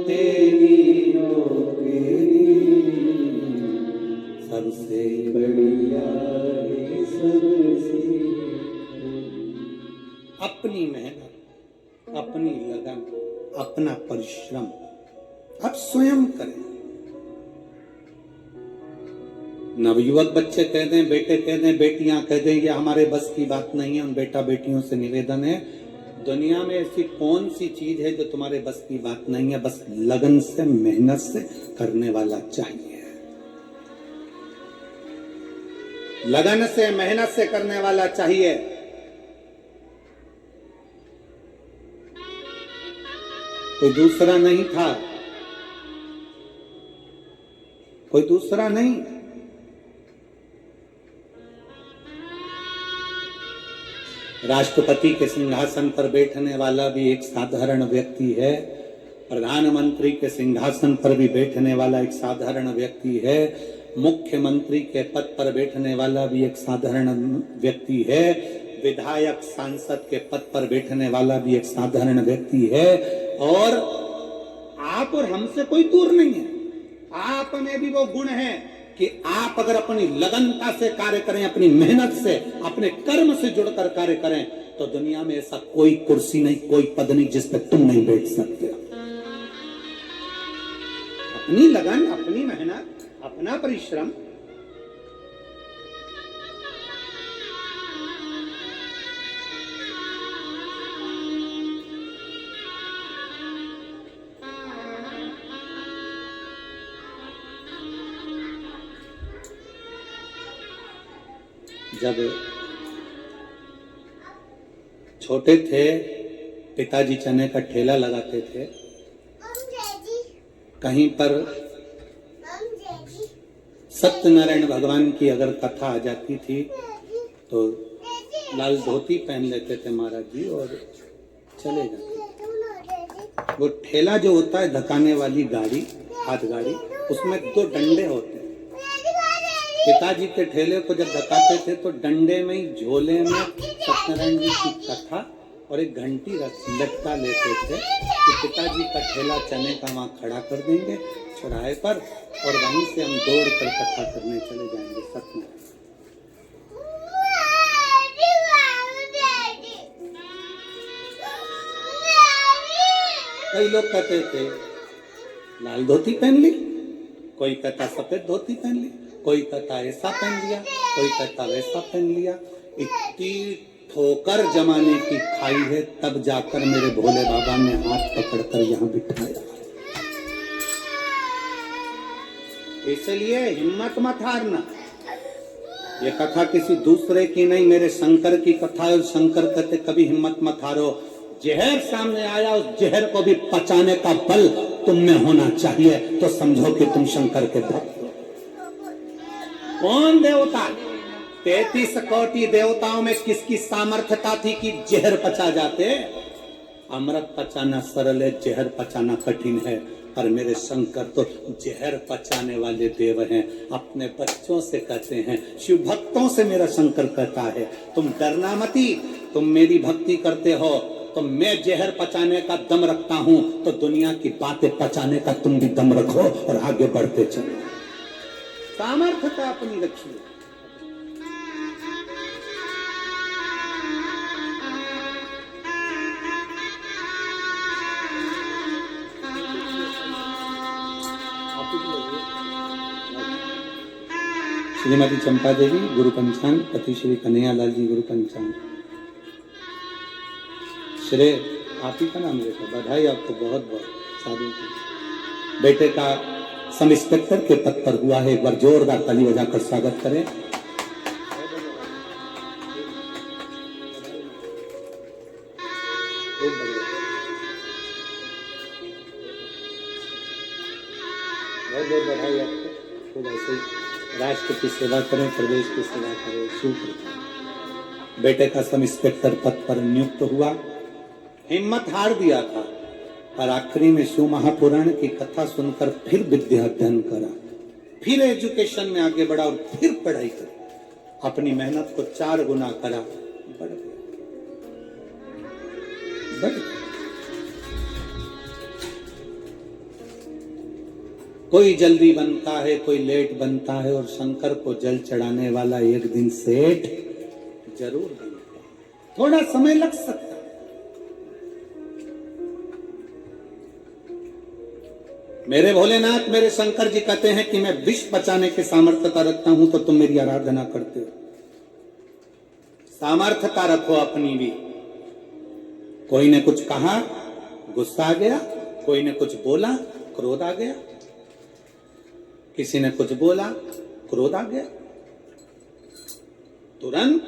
तेरी नौकरी सबसे बढ़िया सबसे अपनी मेहनत अपनी लगन अपना परिश्रम अब स्वयं करें। नवयुवक बच्चे कह दें बेटे कह दें बेटियां कह दें ये हमारे बस की बात नहीं है। उन बेटा बेटियों से निवेदन है दुनिया में ऐसी कौन सी चीज है जो तुम्हारे बस की बात नहीं है। बस लगन से मेहनत से करने वाला चाहिए। लगन से मेहनत से करने वाला चाहिए। कोई दूसरा नहीं था कोई दूसरा नहीं। राष्ट्रपति के सिंहासन पर बैठने वाला भी एक साधारण व्यक्ति है। प्रधानमंत्री के सिंहासन पर भी बैठने वाला एक साधारण व्यक्ति है। मुख्यमंत्री के पद पर बैठने वाला भी एक साधारण व्यक्ति है। विधायक सांसद के पद पर बैठने वाला भी एक साधारण व्यक्ति है। और आप और हमसे कोई दूर नहीं है। आप में भी वो गुण है कि आप अगर अपनी लगनता से कार्य करें अपनी मेहनत से अपने कर्म से जुड़कर कार्य करें तो दुनिया में ऐसा कोई कुर्सी नहीं कोई पद नहीं जिस पर तुम नहीं बैठ सकते। अपनी लगन अपनी मेहनत अपना परिश्रम जब छोटे थे पिताजी चने का ठेला लगाते थे। कहीं पर सत्यनारायण भगवान की अगर कथा आ जाती थी तो लाल धोती पहन लेते थे महाराज जी और चले जाते। वो ठेला जो होता है धकाने वाली गाड़ी हाथ गाड़ी उसमें 2 डंडे होते हैं। पिताजी के ठेले को जब धकाते थे तो डंडे में ही झोले में सत्यनारायण जी की कथा और एक घंटी लटका लेते थे कि पिताजी का ठेला चने का वहां खड़ा कर देंगे चौराहे पर और वहीं से हम दौड़ कर कथा करने चले जाएंगे। सत्यनारायण कई लोग कहते थे लाल धोती पहन ली, कोई कहता सफेद धोती पहन ली, कोई कहता ऐसा पहन लिया, कोई कहता वैसा पहन लिया। इतनी ठोकर जमाने की खाई है तब जाकर मेरे भोले बाबा ने हाथ पकड़कर यहाँ बिठाया। इसलिए हिम्मत मत हारना। ये कथा किसी दूसरे की नहीं मेरे शंकर की कथा है। शंकर कहते कभी हिम्मत मत हारो। जहर सामने आया उस जहर को भी पचाने का बल तुम में होना चाहिए तो समझो कि तुम शंकर के भक्त हो। कौन देवता 33 कोटि देवताओं में किसकी सामर्थ्यता थी कि जहर पचा जाते। अमृत पचाना सरल है जहर पचाना कठिन है। पर मेरे शंकर तो जहर पचाने वाले देव हैं। अपने बच्चों से कहते हैं शिव भक्तों से मेरा शंकर कहता है तुम डरना मती। तुम मेरी भक्ति करते हो तो मैं जहर पचाने का दम रखता हूं तो दुनिया की बातें पचाने का तुम भी दम रखो और आगे बढ़ते चलो। सामर्थ्यता अपनी रखिए। श्रीमती चंपा देवी गुरु पंचांग, पति श्री कन्हैया लाल जी गुरु पंचांग। श्रेय आप ही का नाम लेकर बधाई आपको बहुत बहुत साधु की। बेटे का सब इंस्पेक्टर के पद पर हुआ है, एक बार जोरदार ताली बजाकर स्वागत करें। बहुत बहुत बधाई आपको। खूब ऐसे राष्ट्र की सेवा करें, प्रदेश की सेवा करें, शुभ। बेटे का सब इंस्पेक्टर पद पर नियुक्त हुआ। हिम्मत हार दिया था, पर आखिरी में शिव महापुराण की कथा सुनकर फिर विद्या अध्ययन करा, फिर एजुकेशन में आगे बढ़ा और फिर पढ़ाई करी। अपनी मेहनत को 4 गुना करा, बढ़ गया। कोई जल्दी बनता है, कोई लेट बनता है, और शंकर को जल चढ़ाने वाला एक दिन सेठ जरूर बनता है। थोड़ा समय लग सकता है। मेरे भोलेनाथ, मेरे शंकर जी कहते हैं कि मैं विष बचाने की सामर्थ्यता रखता हूं, तो तुम मेरी आराधना करते हो। सामर्थ्यता रखो अपनी भी। कोई ने कुछ कहा, गुस्सा आ गया, कोई ने कुछ बोला, क्रोध आ गया, किसी ने कुछ बोला, क्रोध आ गया, तुरंत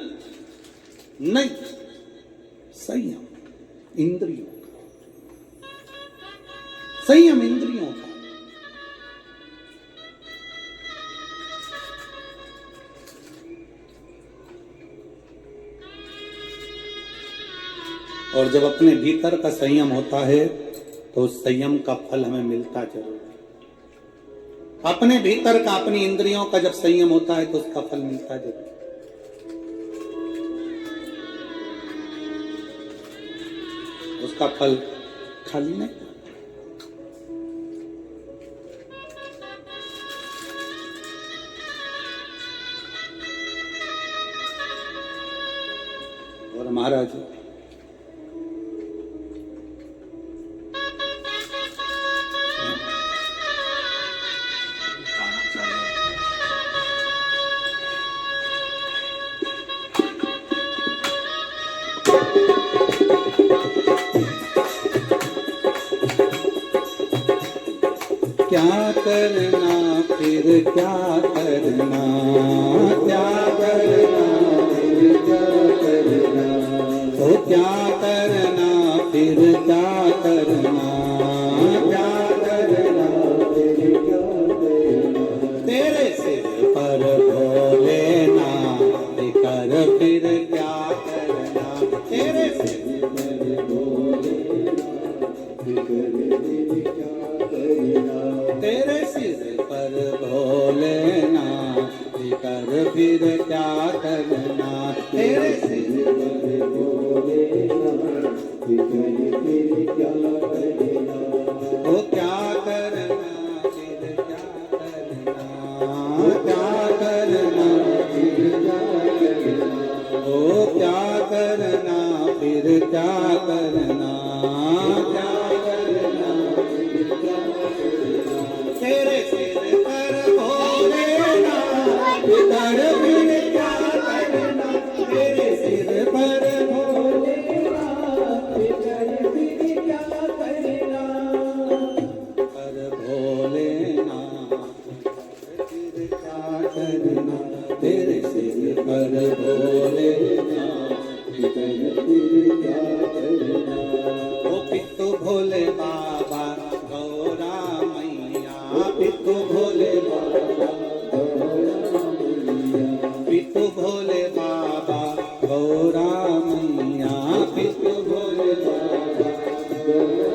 नहीं, संयम इंद्रियों का, संयम इंद्रियों का। और जब अपने भीतर का संयम होता है तो उस संयम का फल हमें मिलता जरूर है। अपने भीतर का, अपनी इंद्रियों का जब संयम होता है तो उसका फल मिलता जरूर। उसका फल खाली नहीं। और महाराज क्या करना फिर क्या करना, क्या करना फिर क्या करना, तो क्या करना फिर क्या करना, क्या करना फिर क्या करना। तेरे सिर पर भोलेनाथ कर फिर क्या करना, तेरे सिर पर भोलेनाथ कर फिर क्या करना, तेरे सिर पर भोलेनाथ कर फिर क्या करना, तेरे सिर पर भोलेनाथ कर फिर क्या करना। वो क्या करना फिर क्या करना, क्या करना फिर क्या करना, वो क्या करना फिर क्या करना, क्या करना फिर क्या करना। तेरे सिर पर भोलेनाथ कर फिर क्या करना, तेरे सिर पर भोलेनाथ कर फिर क्या करना, पर भोलेनाथ फिर क्या करना, तेरे सिर पर भोलेनाथ कर फिर क्या करना। ओ पितु भोले बाबा गौरा मैया, पितु भोले बाबा गौरा मैया, पितु भोले बाबा गौरा मैया, पितु भोले बाबा गौरा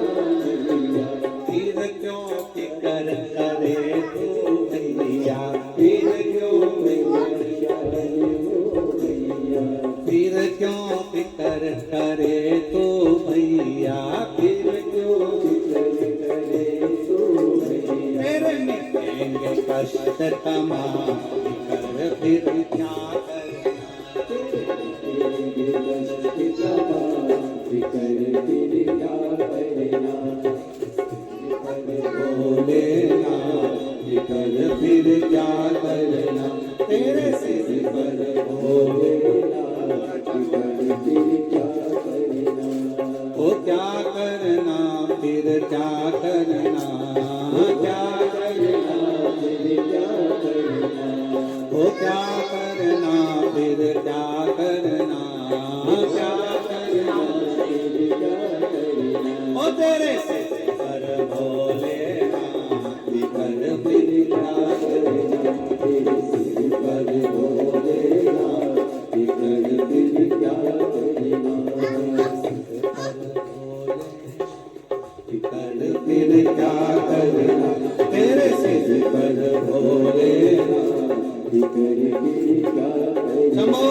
मैया। फिर क्यों फिकर करे तू भैया, फिर क्यों फिकर करे तू भैया, फिर क्यों फिकर करे तू भैया, फिर क्यों फिकर करे तू भैया। तेरे मिटेंगे कष्ट तमाम, कर फिर क्या करना, तेरे मिटेंगे कष्ट तमाम, कर फिर क्या करना। भोलेनाथ फिकर फिर क्या करना तेरे सिर पर भोलेनाथ फिकर फिर क्या करना ओ क्या करना फिर क्या करना क्या करना फिर क्या करना ओ क्या करना फिर क्या करना क्या करना फिर क्या करना ओ तेरे सिर पर भोलेनाथ फिकर फिर क्या करना तेरे सिर पर भोलेनाथ फिकर फिर क्या करना फिकर फिर क्या करना तेरे सिर पर भोलेनाथ फिकर फिर क्या करना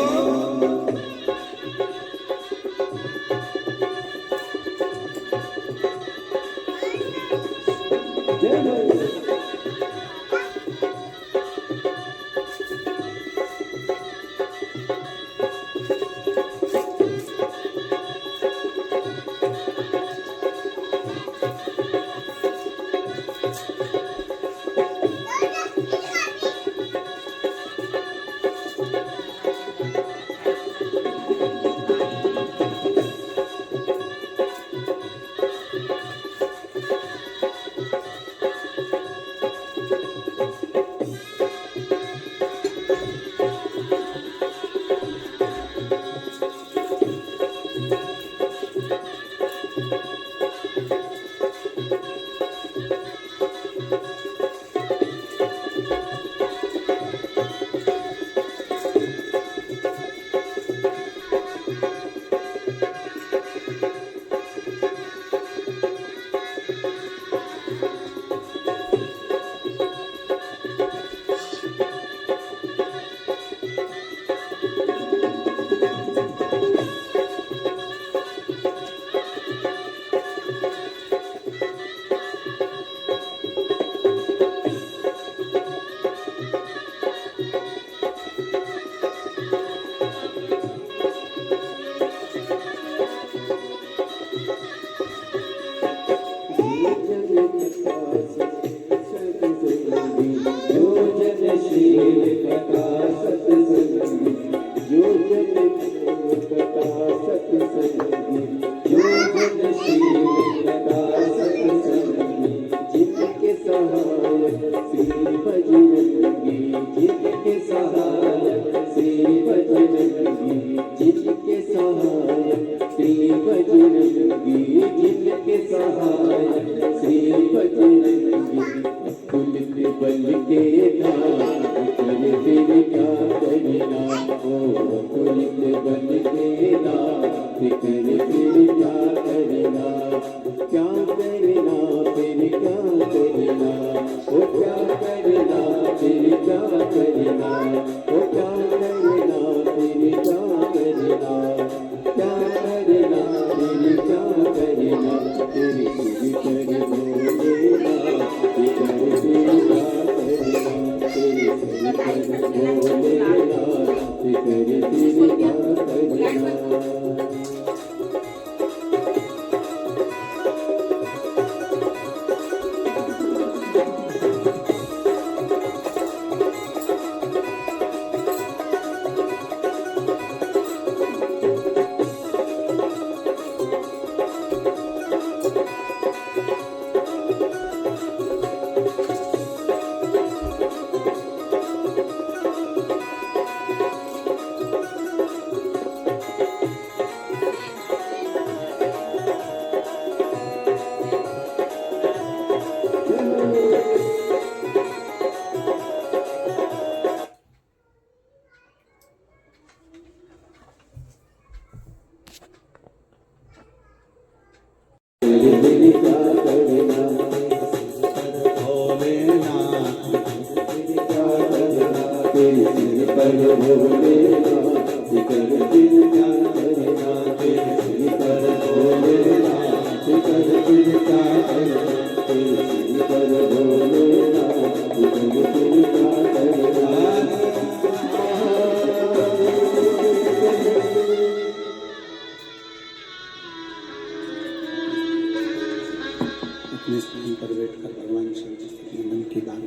अपने स्थान पर बैठकर भगवान शिव जी से अपने मन की बात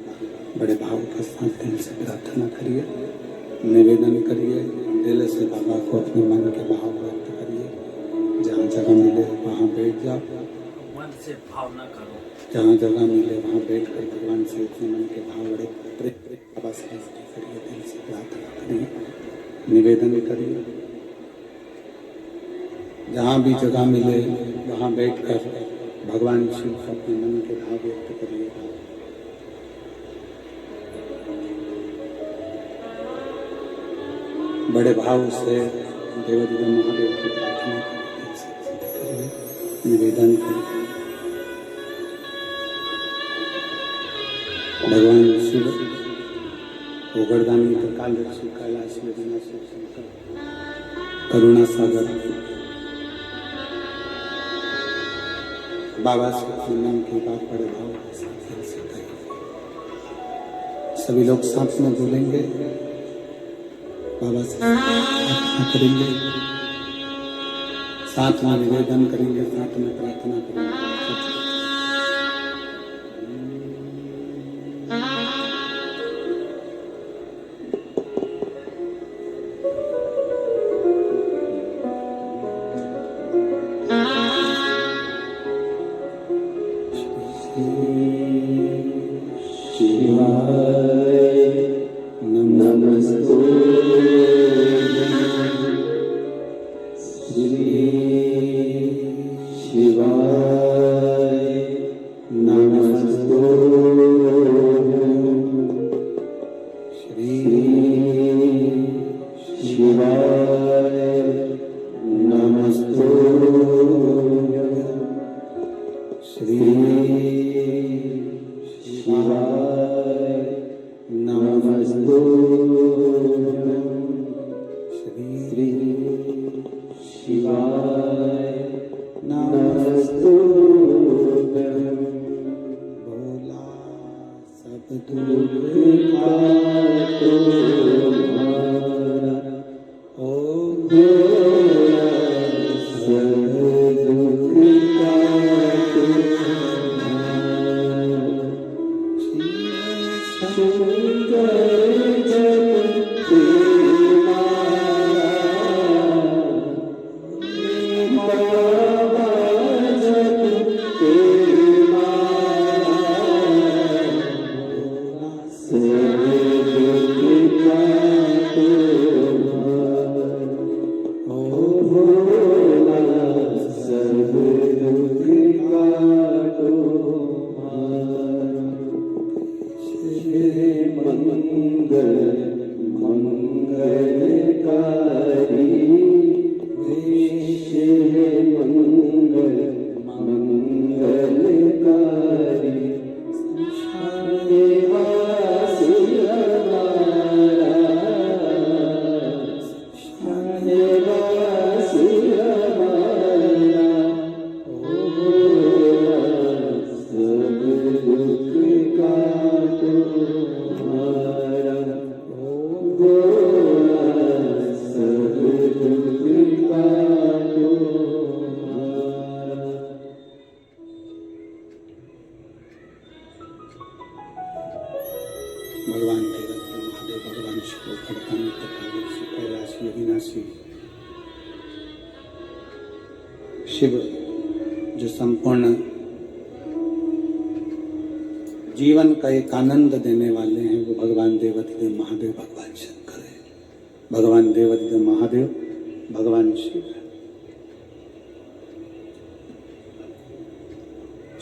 बड़े भाव के साथ दिल से प्रार्थना करिए, निवेदन करिए, दिल से बाबा को अपने मन के भाव व्यक्त करिए। जहाँ जगह मिले वहाँ बैठ जाओ, मन से भावना करो। जहाँ जगह मिले वहाँ बैठ कर भगवान से अपने मन के भाव बड़े बाबा से करिए, दिल से प्रार्थना करिए, निवेदन करिए। जहाँ भी जगह मिले वहाँ बैठकर भगवान शिव को अपने मन के भाव व्यक्त करिए। बड़े भाव से देवदेव महादेव की प्रार्थना करिए, निवेदन करिए। भगवान शिव गोवर्धन त्रिकालदर्शी कैलाशी अविनाशी शंकर करुणा सागर बाबा से अपने मन की बात बड़े भाव के साथ दिल से करें। सभी लोग साथ में बोलेंगे, बाबा से प्रार्थना करेंगे, साथ में निवेदन करेंगे, साथ में प्रार्थना करेंगे। भगवान देवदेव महादेव भगवान शिव गोवर्धन त्रिकालदर्शी कैलाशी अविनाशी शिव जो संपूर्ण जीवन का एक आनंद देने वाले हैं, वो भगवान देवदेव महादेव भगवान शंकर है। भगवान देवदेव महादेव भगवान शिव है।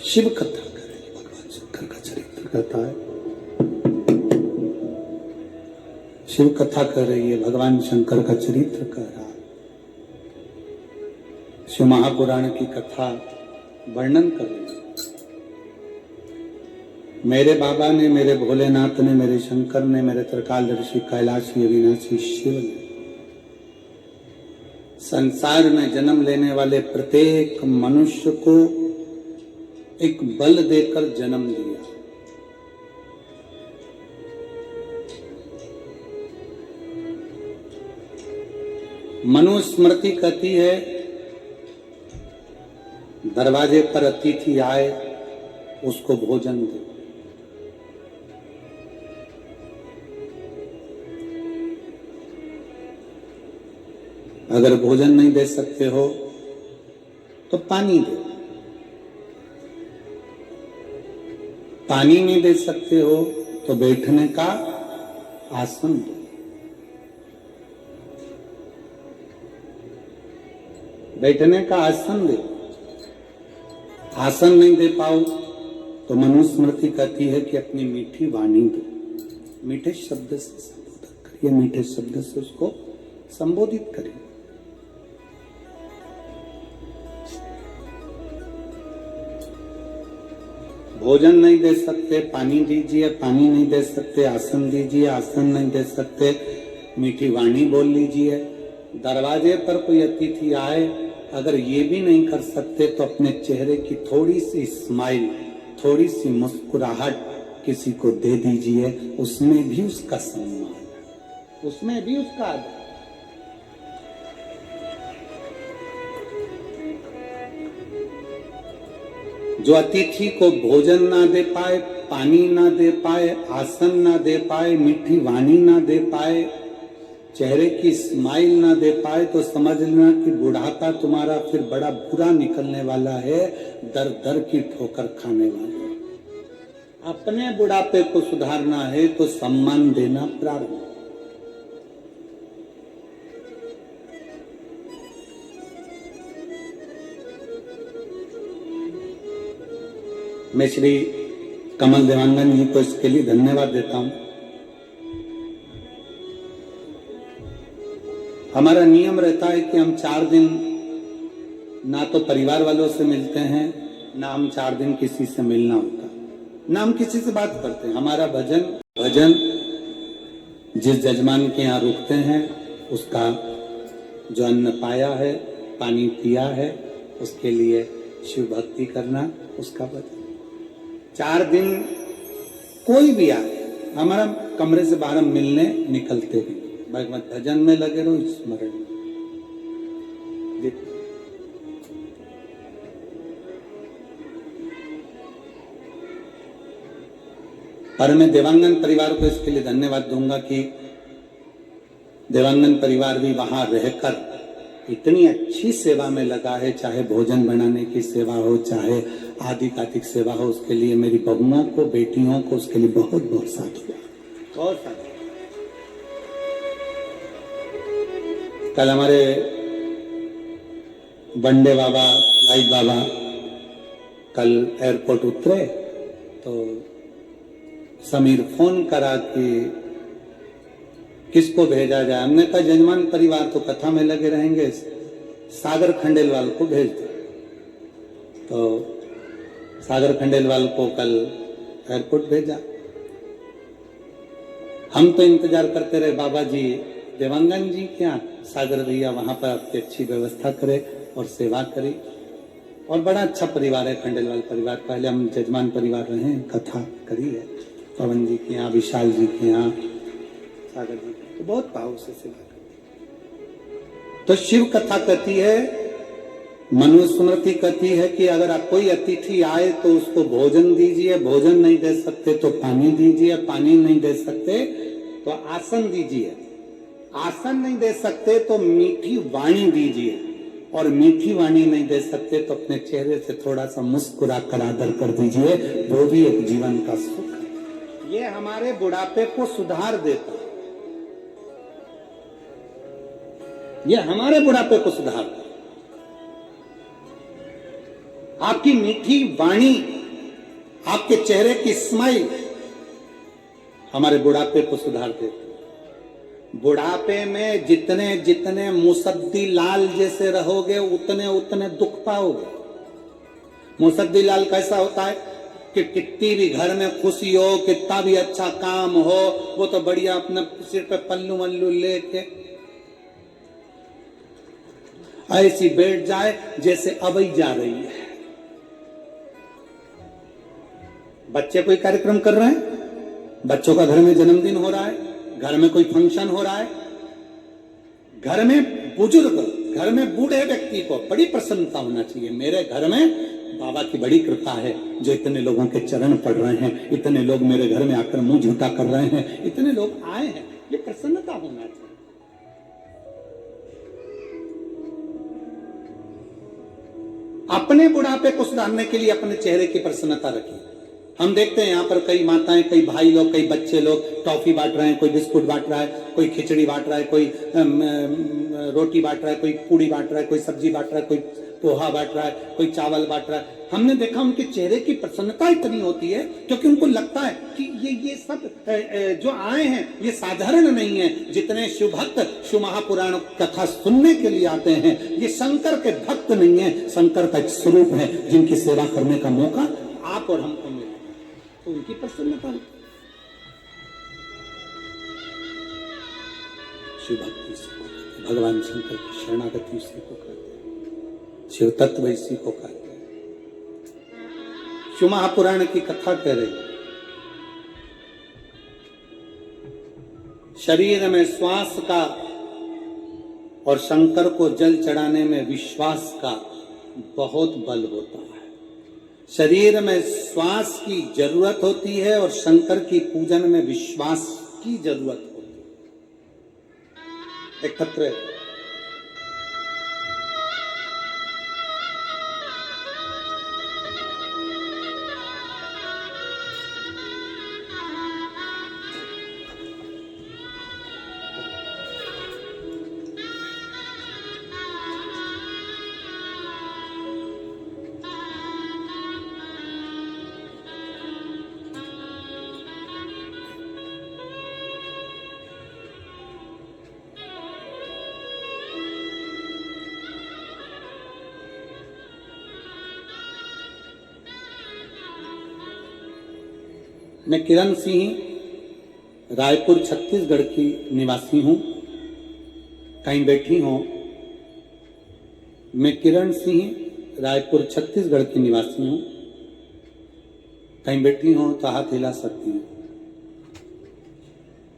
शिव कथा करें, भगवान शंकर का चरित्र कथा है। शिव कथा कर रही है, भगवान शंकर का चरित्र कर रहा है। शिव महापुराण की कथा वर्णन कर रही है। मेरे बाबा ने, मेरे भोलेनाथ ने, मेरे शंकर ने, मेरे त्रिकालदर्शी कैलाशी अविनाशी शिव ने संसार में जन्म लेने वाले प्रत्येक मनुष्य को एक बल देकर जन्म दिया। मनुस्मृति कहती है, दरवाजे पर अतिथि आए उसको भोजन दो। अगर भोजन नहीं दे सकते हो तो पानी दो। पानी नहीं दे सकते हो तो बैठने का आसन दो। बैठने का आसन दे। आसन नहीं दे पाओ तो मनुस्मृति कहती है कि अपनी मीठी वाणी दो। मीठे शब्द से संबोधित करिए, मीठे शब्द से उसको संबोधित करिए। भोजन नहीं दे सकते, पानी दीजिए। पानी नहीं दे सकते, आसन दीजिए। आसन नहीं दे सकते, मीठी वाणी बोल लीजिए। दरवाजे पर कोई अतिथि आए, अगर ये भी नहीं कर सकते तो अपने चेहरे की थोड़ी सी स्माइल, थोड़ी सी मुस्कुराहट किसी को दे दीजिए। उसमें भी उसका सम्मान, उसमें भी उसका आदर। जो अतिथि को भोजन ना दे पाए, पानी ना दे पाए, आसन ना दे पाए, मीठी वाणी ना दे पाए, चेहरे की स्माइल ना दे पाए, तो समझ लेना कि बुढ़ापा तुम्हारा फिर बड़ा बुरा निकलने वाला है, दर दर की ठोकर खाने वाले। अपने बुढ़ापे को सुधारना है तो सम्मान देना प्रारंभ। मैं श्री कमल देवांगन जी को इसके लिए धन्यवाद देता हूं। हमारा नियम रहता है कि हम 4 दिन ना तो परिवार वालों से मिलते हैं, ना हम 4 दिन किसी से मिलना होता, ना हम किसी से बात करते हैं। हमारा भजन जिस जजमान के यहाँ रुकते हैं, उसका जो अन्न पाया है, पानी पिया है, उसके लिए शिव भक्ति करना, उसका भजन। 4 दिन कोई भी आए, हमारा कमरे से बाहर हम मिलने निकलते हैं, भगवत भजन में लगे रहो, स्मरण में। और मैं देवांगन परिवार को इसके लिए धन्यवाद दूंगा कि देवांगन परिवार भी वहां रहकर इतनी अच्छी सेवा में लगा है। चाहे भोजन बनाने की सेवा हो, चाहे आदि कार्तिक सेवा हो, उसके लिए मेरी बहुओं को, बेटियों को, उसके लिए बहुत बहुत साधुवाद, बहुत साधुवाद। कल हमारे बंडे बाबा, लाइट बाबा कल एयरपोर्ट उतरे तो समीर फोन करा कि किसको भेजा जाए। हमने कहा जजमान परिवार तो कथा में लगे रहेंगे, सागर खंडेलवाल को भेज दो। तो सागर खंडेलवाल को कल एयरपोर्ट भेजा। हम तो इंतजार करते रहे, बाबा जी देवांगन जी क्या, सागर भैया वहां पर आपकी अच्छी व्यवस्था करे और सेवा करी। और बड़ा अच्छा परिवार है खंडेलवाल परिवार। पहले हम जजमान परिवार रहे, कथा करी है पवन जी के यहाँ, विशाल जी के यहाँ, सागर जी, तो बहुत भाव से सेवा करी। तो शिव कथा कहती है, मनुस्मृति कहती है कि अगर आप कोई अतिथि आए तो उसको भोजन दीजिए। भोजन नहीं दे सकते तो पानी दीजिए। पानी नहीं दे सकते तो आसन दीजिए। आसन नहीं दे सकते तो मीठी वाणी दीजिए। और मीठी वाणी नहीं दे सकते तो अपने चेहरे से थोड़ा सा मुस्कुरा कर आदर कर दीजिए। वो भी एक जीवन का सुख है। ये हमारे बुढ़ापे को सुधार देता है। ये हमारे बुढ़ापे को सुधारता है। आपकी मीठी वाणी, आपके चेहरे की स्माइल हमारे बुढ़ापे को सुधार देती है। बुढ़ापे में जितने जितने मुसद्दी लाल जैसे रहोगे, उतने उतने दुख पाओगे। मुसद्दी लाल कैसा होता है कि कितनी भी घर में खुशी हो, कितना भी अच्छा काम हो, वो तो बढ़िया अपने सिर पे पल्लू मल्लू लेके ऐसी बैठ जाए जैसे अबई जा रही है। बच्चे कोई कार्यक्रम कर रहे हैं, बच्चों का घर में जन्मदिन हो रहा है, घर में कोई फंक्शन हो रहा है, घर में बुजुर्ग, घर में बूढ़े व्यक्ति को बड़ी प्रसन्नता होना चाहिए। मेरे घर में बाबा की बड़ी कृपा है जो इतने लोगों के चरण पड़ रहे हैं, इतने लोग मेरे घर में आकर मुंह झूठा कर रहे हैं, इतने लोग आए हैं, ये प्रसन्नता होना चाहिए। अपने बुढ़ापे को सुधारने के लिए अपने चेहरे की प्रसन्नता रखिए। हम देखते हैं यहाँ पर कई माताएं, कई भाई लोग, कई बच्चे लोग टॉफी बांट रहे हैं, कोई बिस्कुट बांट रहा है, कोई खिचड़ी बांट रहा है, कोई रोटी बांट रहा है, कोई पूड़ी बांट रहा है, कोई सब्जी बांट रहा है, कोई पोहा बांट रहा है, कोई चावल बांट रहा है। हमने देखा उनके चेहरे की प्रसन्नता इतनी होती है क्योंकि उनको लगता है कि ये सब जो आए हैं ये साधारण नहीं है। जितने शिव भक्त शिव महापुराण कथा सुनने के लिए आते हैं ये शंकर के भक्त नहीं है, शंकर का एक स्वरूप है जिनकी सेवा करने का मौका आप और हमको मिला, तो उनकी प्रसन्नता होती। शिव भक्ति इसी को कहते हैं, भगवान शंकर की शरणागति इसी को कहते हैं, शिव तत्व इसी को कहते हैं। शिव महापुराण की कथा कह रही, शरीर में श्वास का और शंकर को जल चढ़ाने में विश्वास का बहुत बल होता है। शरीर में श्वास की जरूरत होती है और शंकर की पूजन में विश्वास की जरूरत होती है। एकत्र मैं किरण सिंह रायपुर छत्तीसगढ़ की निवासी हूं। कहीं बैठी हो? मैं किरण सिंह रायपुर छत्तीसगढ़ की निवासी हूं। कहीं बैठी हो तो हाथ हिला सकती हैं।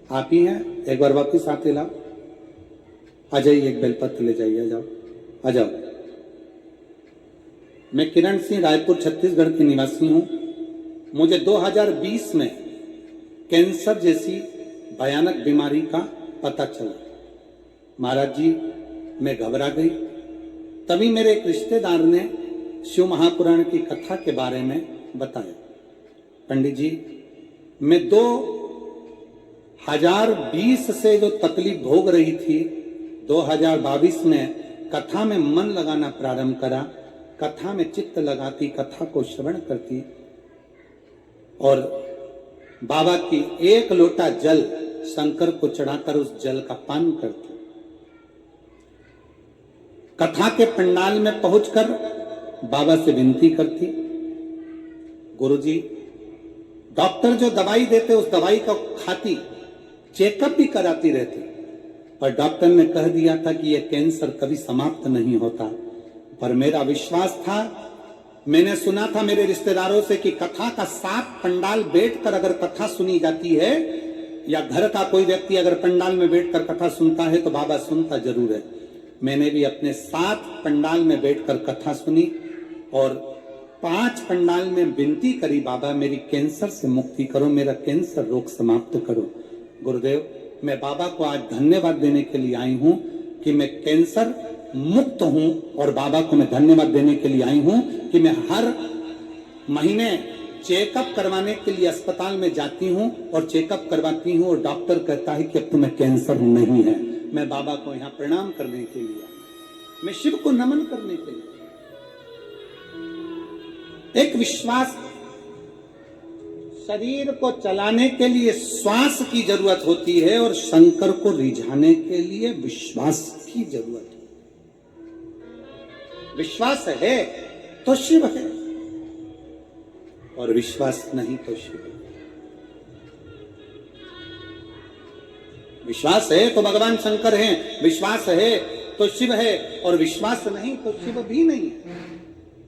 आप ही हैं? एक बार वापिस हाथ हिलाओ। आ जाइए, एक बेलपत्र ले जाइए। आ जाओ, आ जाओ। मैं किरण सिंह रायपुर छत्तीसगढ़ की निवासी हूं। मुझे 2020 में कैंसर जैसी भयानक बीमारी का पता चला। महाराज जी, मैं घबरा गई। तभी मेरे एक रिश्तेदार ने शिव महापुराण की कथा के बारे में बताया। पंडित जी, मैं 2020 से जो तकलीफ भोग रही थी, 2022 में कथा में मन लगाना प्रारंभ करा, कथा में चित्त लगाती, कथा को श्रवण करती और बाबा की एक लोटा जल शंकर को चढ़ाकर उस जल का पान करती। कथा के पंडाल में पहुंचकर बाबा से विनती करती, गुरुजी, डॉक्टर जो दवाई देते उस दवाई को खाती, चेकअप भी कराती रहती, पर डॉक्टर ने कह दिया था कि यह कैंसर कभी समाप्त नहीं होता। पर मेरा विश्वास था, मैंने सुना था मेरे रिश्तेदारों से कि कथा का 7 पंडाल बैठकर अगर कथा सुनी जाती है, या घर का कोई व्यक्ति अगर पंडाल में बैठकर कथा सुनता है तो बाबा सुनता जरूर है। मैंने भी अपने 7 पंडाल में बैठकर कथा सुनी और 5 पंडाल में विनती करी, बाबा मेरी कैंसर से मुक्ति करो, मेरा कैंसर रोग समाप्त करो। गुरुदेव, मैं बाबा को आज धन्यवाद देने के लिए आई हूं कि मैं कैंसर मुक्त हूं और बाबा को मैं धन्यवाद देने के लिए आई हूं कि मैं हर महीने चेकअप करवाने के लिए अस्पताल में जाती हूं और चेकअप करवाती हूं और डॉक्टर कहता है कि अब तुम्हें कैंसर नहीं है। मैं बाबा को यहां प्रणाम करने के लिए आई, मैं शिव को नमन करने के लिए। एक विश्वास, शरीर को चलाने के लिए श्वास की जरूरत होती है और शंकर को रिझाने के लिए विश्वास की जरूरत है। विश्वास है तो शिव है और विश्वास नहीं तो शिव है। विश्वास है तो भगवान शंकर हैं, विश्वास है तो शिव है और विश्वास नहीं तो शिव भी नहीं है।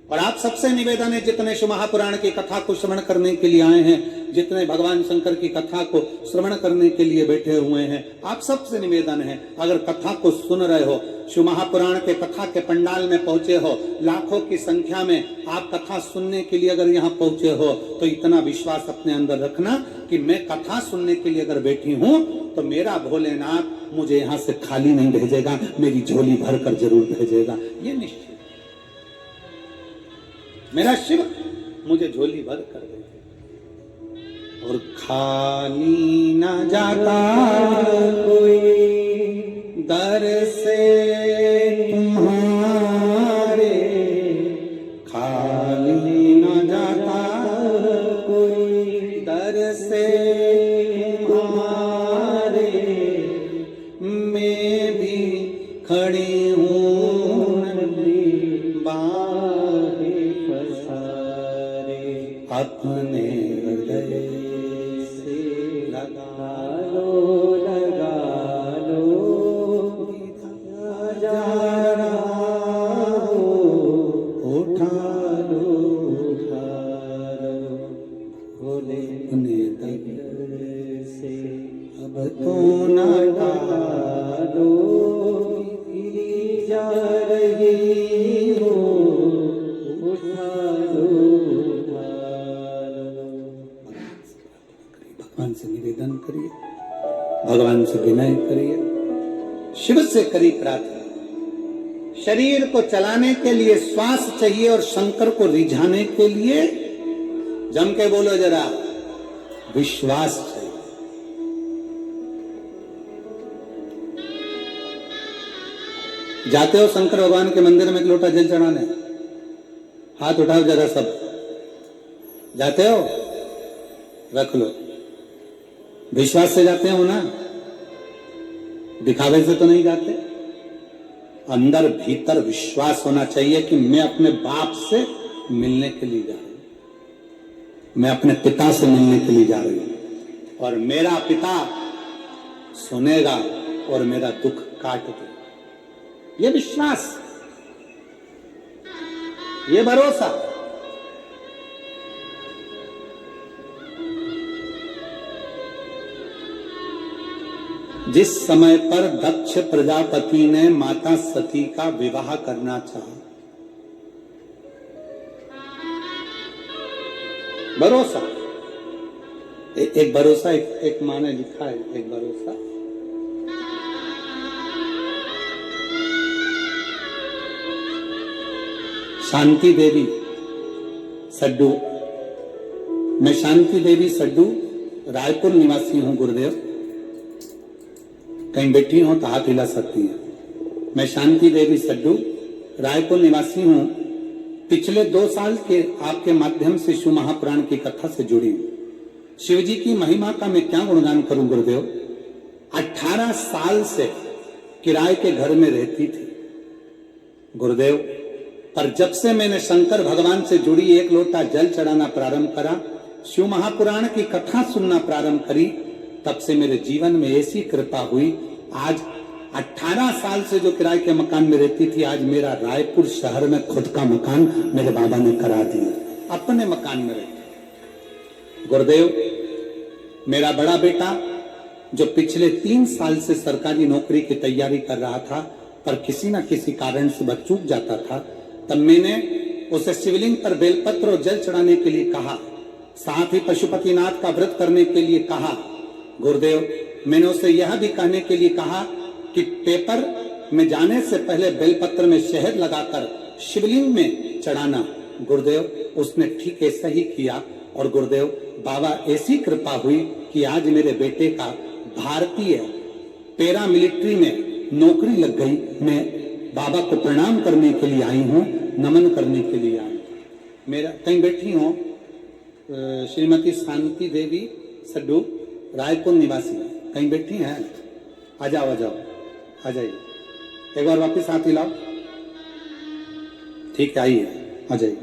और आप सबसे निवेदन है, जितने शिव महापुराण की कथा को श्रवण करने के लिए आए हैं, जितने भगवान शंकर की कथा को श्रवण करने के लिए बैठे हुए हैं, आप सबसे निवेदन है, अगर कथा को सुन रहे हो, शिव महापुराण के कथा के पंडाल में पहुंचे हो, लाखों की संख्या में आप कथा सुनने के लिए अगर यहाँ पहुंचे हो, तो इतना विश्वास अपने अंदर रखना कि मैं कथा सुनने के लिए अगर बैठी हूं तो मेरा भोलेनाथ मुझे यहाँ से खाली नहीं भेजेगा, मेरी झोली भर कर जरूर भेजेगा। ये निश्चित, मेरा शिव मुझे झोली भर कर भेजेगा। और खाली ना जाता कोई दर से तुम्हारे, खाली ना जाता कोई दर से तुम्हारे, मैं भी खड़ी हूँ बाहे पसारे, अपने हृदय से लगा लो जा रहा हो, उठा लो भोले से अब तो ना डालो, जा रही हो, उठा लो। भगवान से निवेदन करिए, भगवान से विनय करिए, शिव से करी प्रार्थना। शरीर को चलाने के लिए श्वास चाहिए और शंकर को रिझाने के लिए, जम के बोलो जरा, विश्वास चाहिए। जाते हो शंकर भगवान के मंदिर में एक लोटा जल चढ़ाने, हाथ उठाओ जरा सब, जाते हो, रख लो। विश्वास से जाते हो ना, दिखावे से तो नहीं जाते। अंदर भीतर विश्वास होना चाहिए कि मैं अपने बाप से मिलने के लिए जा रही हूं, मैं अपने पिता से मिलने के लिए जा रही हूं, और मेरा पिता सुनेगा और मेरा दुख काट देगा। ये विश्वास, ये भरोसा। जिस समय पर दक्ष प्रजापति ने माता सती का विवाह करना चाहा, भरोसा, एक भरोसा, एक माँ ने लिखा है, एक भरोसा। शांति देवी सड्डू, मैं शांति देवी सड्डू रायपुर निवासी हूं गुरुदेव, कहीं बैठी हो तो हाथ हिला सकती है। मैं शांति देवी सड्डू रायपुर निवासी हूं, पिछले 2 साल के आपके माध्यम से शिव महापुराण की कथा से जुड़ी हूं। शिव जी की महिमा का मैं क्या गुणगान करूं गुरुदेव। 18 साल से किराए के घर में रहती थी गुरुदेव, पर जब से मैंने शंकर भगवान से जुड़ी एक लोटा जल चढ़ाना प्रारंभ करा, शिव महापुराण की कथा सुनना प्रारंभ करी, तब से मेरे जीवन में ऐसी कृपा हुई। आज 18 साल से जो किराए के मकान में रहती थी, आज मेरा रायपुर शहर में खुद का मकान मेरे बाबा ने करा दिया, अपने मकान में रहती। गुरुदेव, मेरा बड़ा बेटा जो पिछले 3 साल से सरकारी नौकरी की तैयारी कर रहा था, पर किसी न किसी कारण से वह चूक जाता था, तब मैंने उसे शिवलिंग पर बेलपत्र और जल चढ़ाने के लिए कहा, साथ ही पशुपतिनाथ का व्रत करने के लिए कहा। गुरुदेव, मैंने उसे यह भी कहने के लिए कहा कि पेपर में जाने से पहले बेलपत्र में शहद लगाकर शिवलिंग में चढ़ाना। गुरुदेव, उसने ठीक ऐसा ही किया, और गुरुदेव बाबा ऐसी कृपा हुई कि आज मेरे बेटे का भारतीय पैरा मिलिट्री में नौकरी लग गई। मैं बाबा को प्रणाम करने के लिए आई हूँ, नमन करने के लिए आई हूँ। मेरा कहीं बैठी हूँ, श्रीमती शांति देवी सड्डू रायपुर निवासी कहीं बैठी हैं, आ जाओ आ जाओ, आ जाइए, एक बार वापस हाथ हिलाओ, ठीक है, आइए, आ जाइए।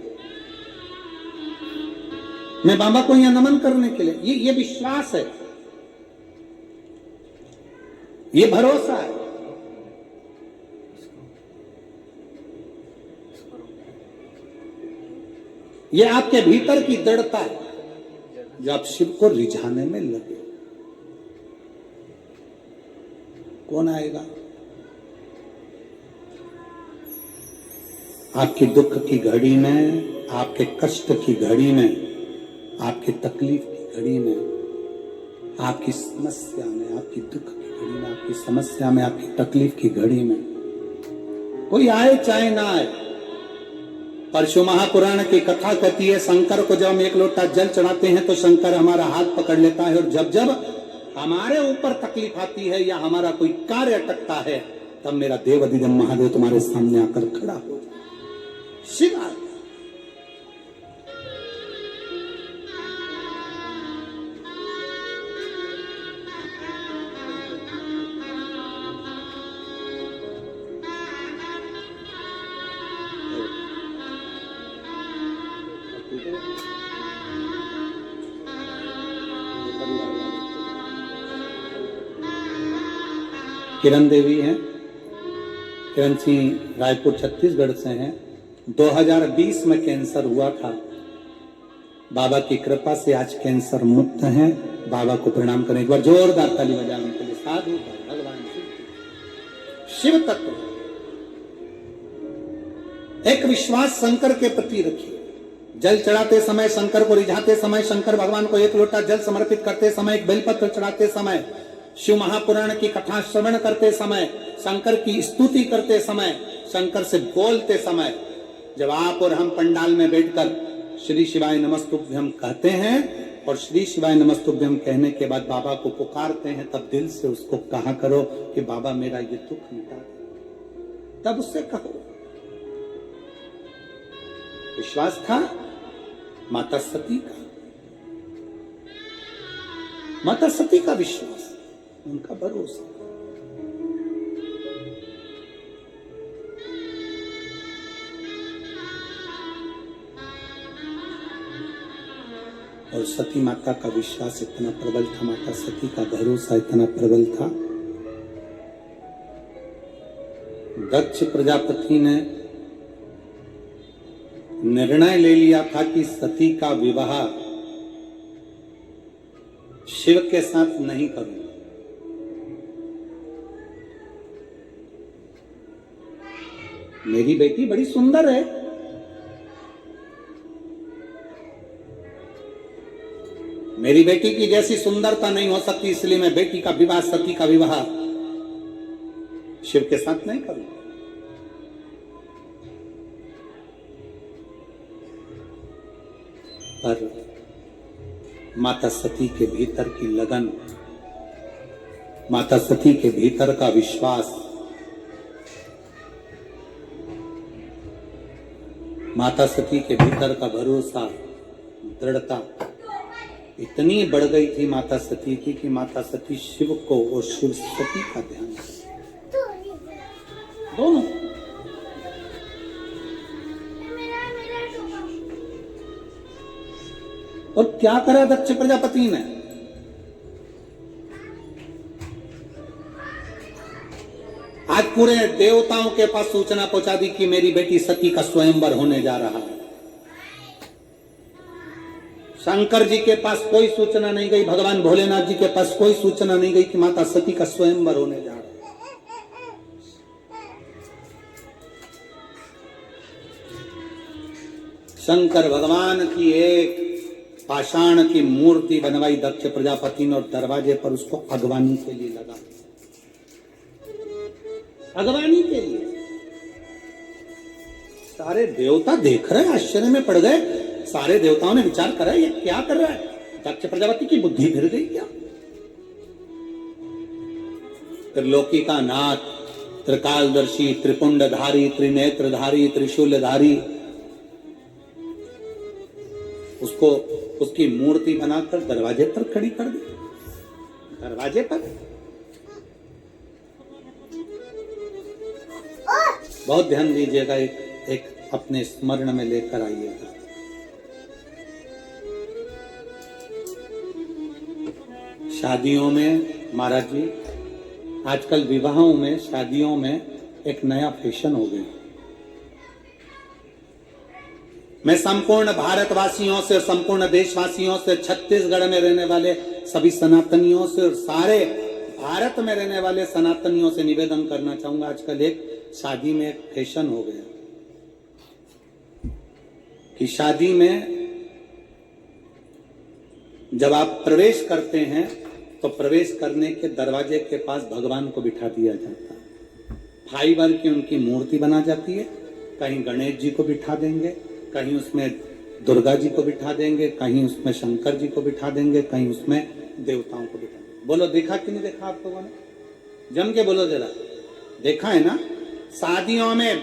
मैं बाबा को यहां नमन करने के लिए, ये विश्वास है, ये भरोसा है। ये आपके भीतर की दृढ़ता है। जो आप शिव को रिझाने में लगे। कौन आएगा? आपकी दुख की घड़ी में, आपके कष्ट की घड़ी में, आपकी तकलीफ की घड़ी में, आपकी समस्या में, आपकी दुख की घड़ी में, आपकी समस्या में, आपकी तकलीफ की घड़ी में कोई आए चाहे ना आए। परशु महापुराण की कथा कहती है, शंकर को जब हम एक लोटा जल चढ़ाते हैं तो शंकर हमारा हाथ पकड़ लेता है, और जब जब हमारे ऊपर तकलीफ आती है या हमारा कोई कार्य अटकता है, तब मेरा देव अधिदेव महादेव तुम्हारे सामने आकर खड़ा हो जाए। शिव आ किरण देवी हैं, किरण सिंह रायपुर छत्तीसगढ़ से हैं। 2020 में कैंसर हुआ था, बाबा की कृपा से आज कैंसर मुक्त हैं। बाबा को प्रणाम करें, एक बार जोरदार ताली बजाएं उनके लिए। साधु भगवान शिव तत्व एक विश्वास शंकर के प्रति रखिए। जल चढ़ाते समय, शंकर को रिझाते समय, शंकर भगवान को एक लोटा जल समर्पित करते समय, एक बेलपत्र चढ़ाते समय, शिव महापुराण की कथा श्रवण करते समय, शंकर की स्तुति करते समय, शंकर से बोलते समय, जब आप और हम पंडाल में बैठकर श्री शिवाय नमस्तुभ्यम कहते हैं और श्री शिवाय नमस्तुभ्यम कहने के बाद बाबा को पुकारते हैं, तब दिल से उसको कहा करो कि बाबा मेरा ये दुख मिटा दे। तब उससे कहो। विश्वास था माता सती का, माता सती का विश्वास, उनका भरोसा। और सती माता का विश्वास इतना प्रबल था, माता सती का भरोसा इतना प्रबल था, दक्ष प्रजापति ने निर्णय ले लिया था कि सती का विवाह शिव के साथ नहीं करूंगा। मेरी बेटी बड़ी सुंदर है, मेरी बेटी की जैसी सुंदरता नहीं हो सकती, इसलिए मैं बेटी का विवाह, सती का विवाह शिव के साथ नहीं करूंगा। पर माता सती के भीतर की लगन, माता सती के भीतर का विश्वास, माता सती के भीतर का भरोसा, दृढ़ता इतनी बढ़ गई थी माता सती की कि माता सती शिव को और शिव सती का ध्यान दोनों। और क्या करा दक्ष प्रजापति ने? आज पूरे देवताओं के पास सूचना पहुंचा दी कि मेरी बेटी सती का स्वयंवर होने जा रहा है। शंकर जी के पास कोई सूचना नहीं गई, भगवान भोलेनाथ जी के पास कोई सूचना नहीं गई कि माता सती का स्वयंवर होने जा रहा है। शंकर भगवान की एक पाषाण की मूर्ति बनवाई दक्ष प्रजापति ने और दरवाजे पर उसको अगवानी के लिए लगा, अगवानी के लिए। सारे देवता देख रहे, आश्चर्य में पड़ गए। सारे देवताओं ने विचार करा ये क्या कर रहा है, दक्ष प्रजापति की बुद्धि फिर गई क्या? त्रिलोकी का नाथ, त्रिकालदर्शी, त्रिपुंडधारी, त्रिनेत्रधारी, त्रिशूलधारी, उसको उसकी मूर्ति बनाकर दरवाजे पर खड़ी कर दी। दरवाजे पर बहुत ध्यान दीजिएगा, एक अपने स्मरण में लेकर आइएगा। शादियों में महाराज जी, आजकल विवाहों में, शादियों में एक नया फैशन हो गया। मैं संपूर्ण भारतवासियों से, संपूर्ण देशवासियों से, छत्तीसगढ़ में रहने वाले सभी सनातनियों से और सारे भारत में रहने वाले सनातनियों से निवेदन करना चाहूंगा। आजकल एक शादी में एक फैशन हो गया कि शादी में जब आप प्रवेश करते हैं तो प्रवेश करने के दरवाजे के पास भगवान को बिठा दिया जाता है। फाइबर की उनकी मूर्ति बना जाती है, कहीं गणेश जी को बिठा देंगे, कहीं उसमें दुर्गा जी को बिठा देंगे, कहीं उसमें शंकर जी को बिठा देंगे, कहीं उसमें देवताओं को बिठा देंगे। बोलो देखा कि नहीं देखा आप लोगों ने? जम के बोलो जरा, देखा है ना? शादियों में,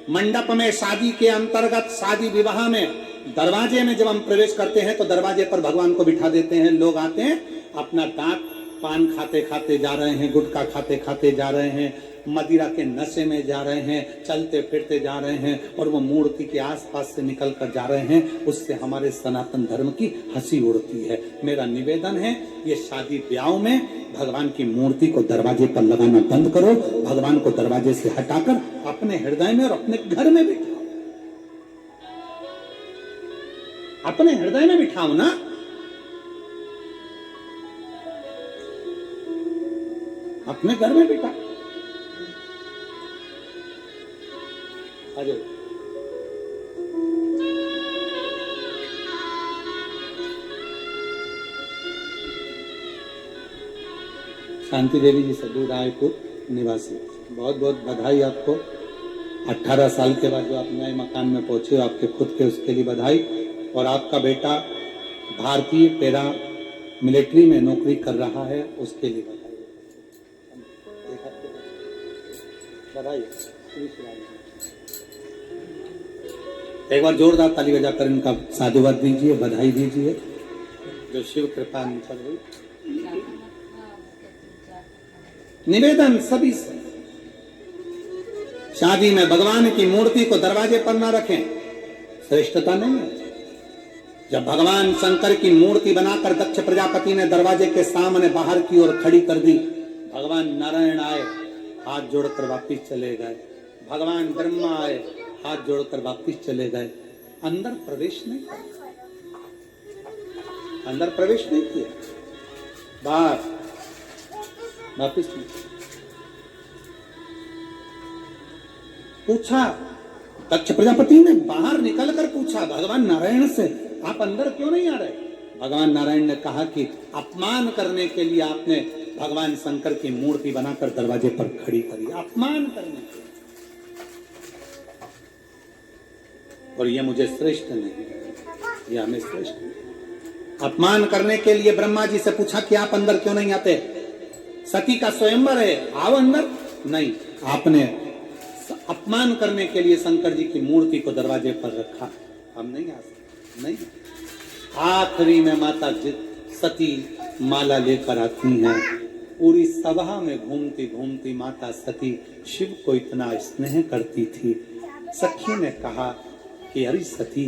मंडप में, शादी के अंतर्गत, शादी विवाह में दरवाजे में जब हम प्रवेश करते हैं तो दरवाजे पर भगवान को बिठा देते हैं। लोग आते हैं, अपना दांत पान खाते खाते जा रहे हैं, गुटखा खाते खाते जा रहे हैं, मदिरा के नशे में जा रहे हैं, चलते फिरते जा रहे हैं और वो मूर्ति के आसपास से निकल कर जा रहे हैं। उससे हमारे सनातन धर्म की हंसी उड़ती है। मेरा निवेदन है, ये शादी ब्याह में भगवान की मूर्ति को दरवाजे पर लगाना बंद करो। भगवान को दरवाजे से हटाकर अपने हृदय में और अपने घर में बिठाओ, अपने हृदय में बिठाओ ना। अपने घर में बिठा। अरे शांति देवी जी सदू रायपुर निवासी, बहुत बहुत बधाई आपको। 18 साल के बाद जो आप नए मकान में पहुंचे, आपके खुद के, उसके लिए बधाई। और आपका बेटा भारतीय पैरा मिलिट्री में नौकरी कर रहा है, उसके लिए बधाई। बधाई। एक बार जोरदार ताली बजाकर इनका साधुवाद दीजिए, बधाई दीजिए, जो शिव कृपा इन पर हुई। निवेदन सभी से, शादी में भगवान की मूर्ति को दरवाजे पर ना रखें, श्रेष्ठता नहीं है। जब भगवान शंकर की मूर्ति बनाकर दक्ष प्रजापति ने दरवाजे के सामने बाहर की ओर खड़ी कर दी, भगवान नारायण आए, हाथ जोड़कर वापिस चले गए। भगवान ब्रह्मा आए, हाथ जोड़कर वापिस चले गए। अंदर प्रवेश नहीं किया, अंदर प्रवेश नहीं किया, बाहर वापिस नहीं। पूछा दक्ष प्रजापति ने, बाहर निकलकर पूछा भगवान नारायण से, आप अंदर क्यों नहीं आ रहे? भगवान नारायण ने कहा कि अपमान करने के लिए आपने भगवान शंकर की मूर्ति बनाकर दरवाजे पर खड़ी करी, अपमान करने के लिए। और ये मुझे श्रेष्ठ नहीं, ये हमें श्रेष्ठ नहीं। अपमान करने के लिए ब्रह्मा जी से पूछा कि आप अंदर क्यों नहीं आते? सती का स्वयंवर है, आओ अंदर। नहीं, आपने अपमान करने के लिए शंकर जी की मूर्ति को दरवाजे पर रखा। हम नहीं आ सकते, नहीं। आखिरी में माता सती माला लेकर आती हैं। पूरी सभा में घूमती घूमती माता सती शिव को इतना स्नेह करती थी। सखी ने कहा कि अरे सती,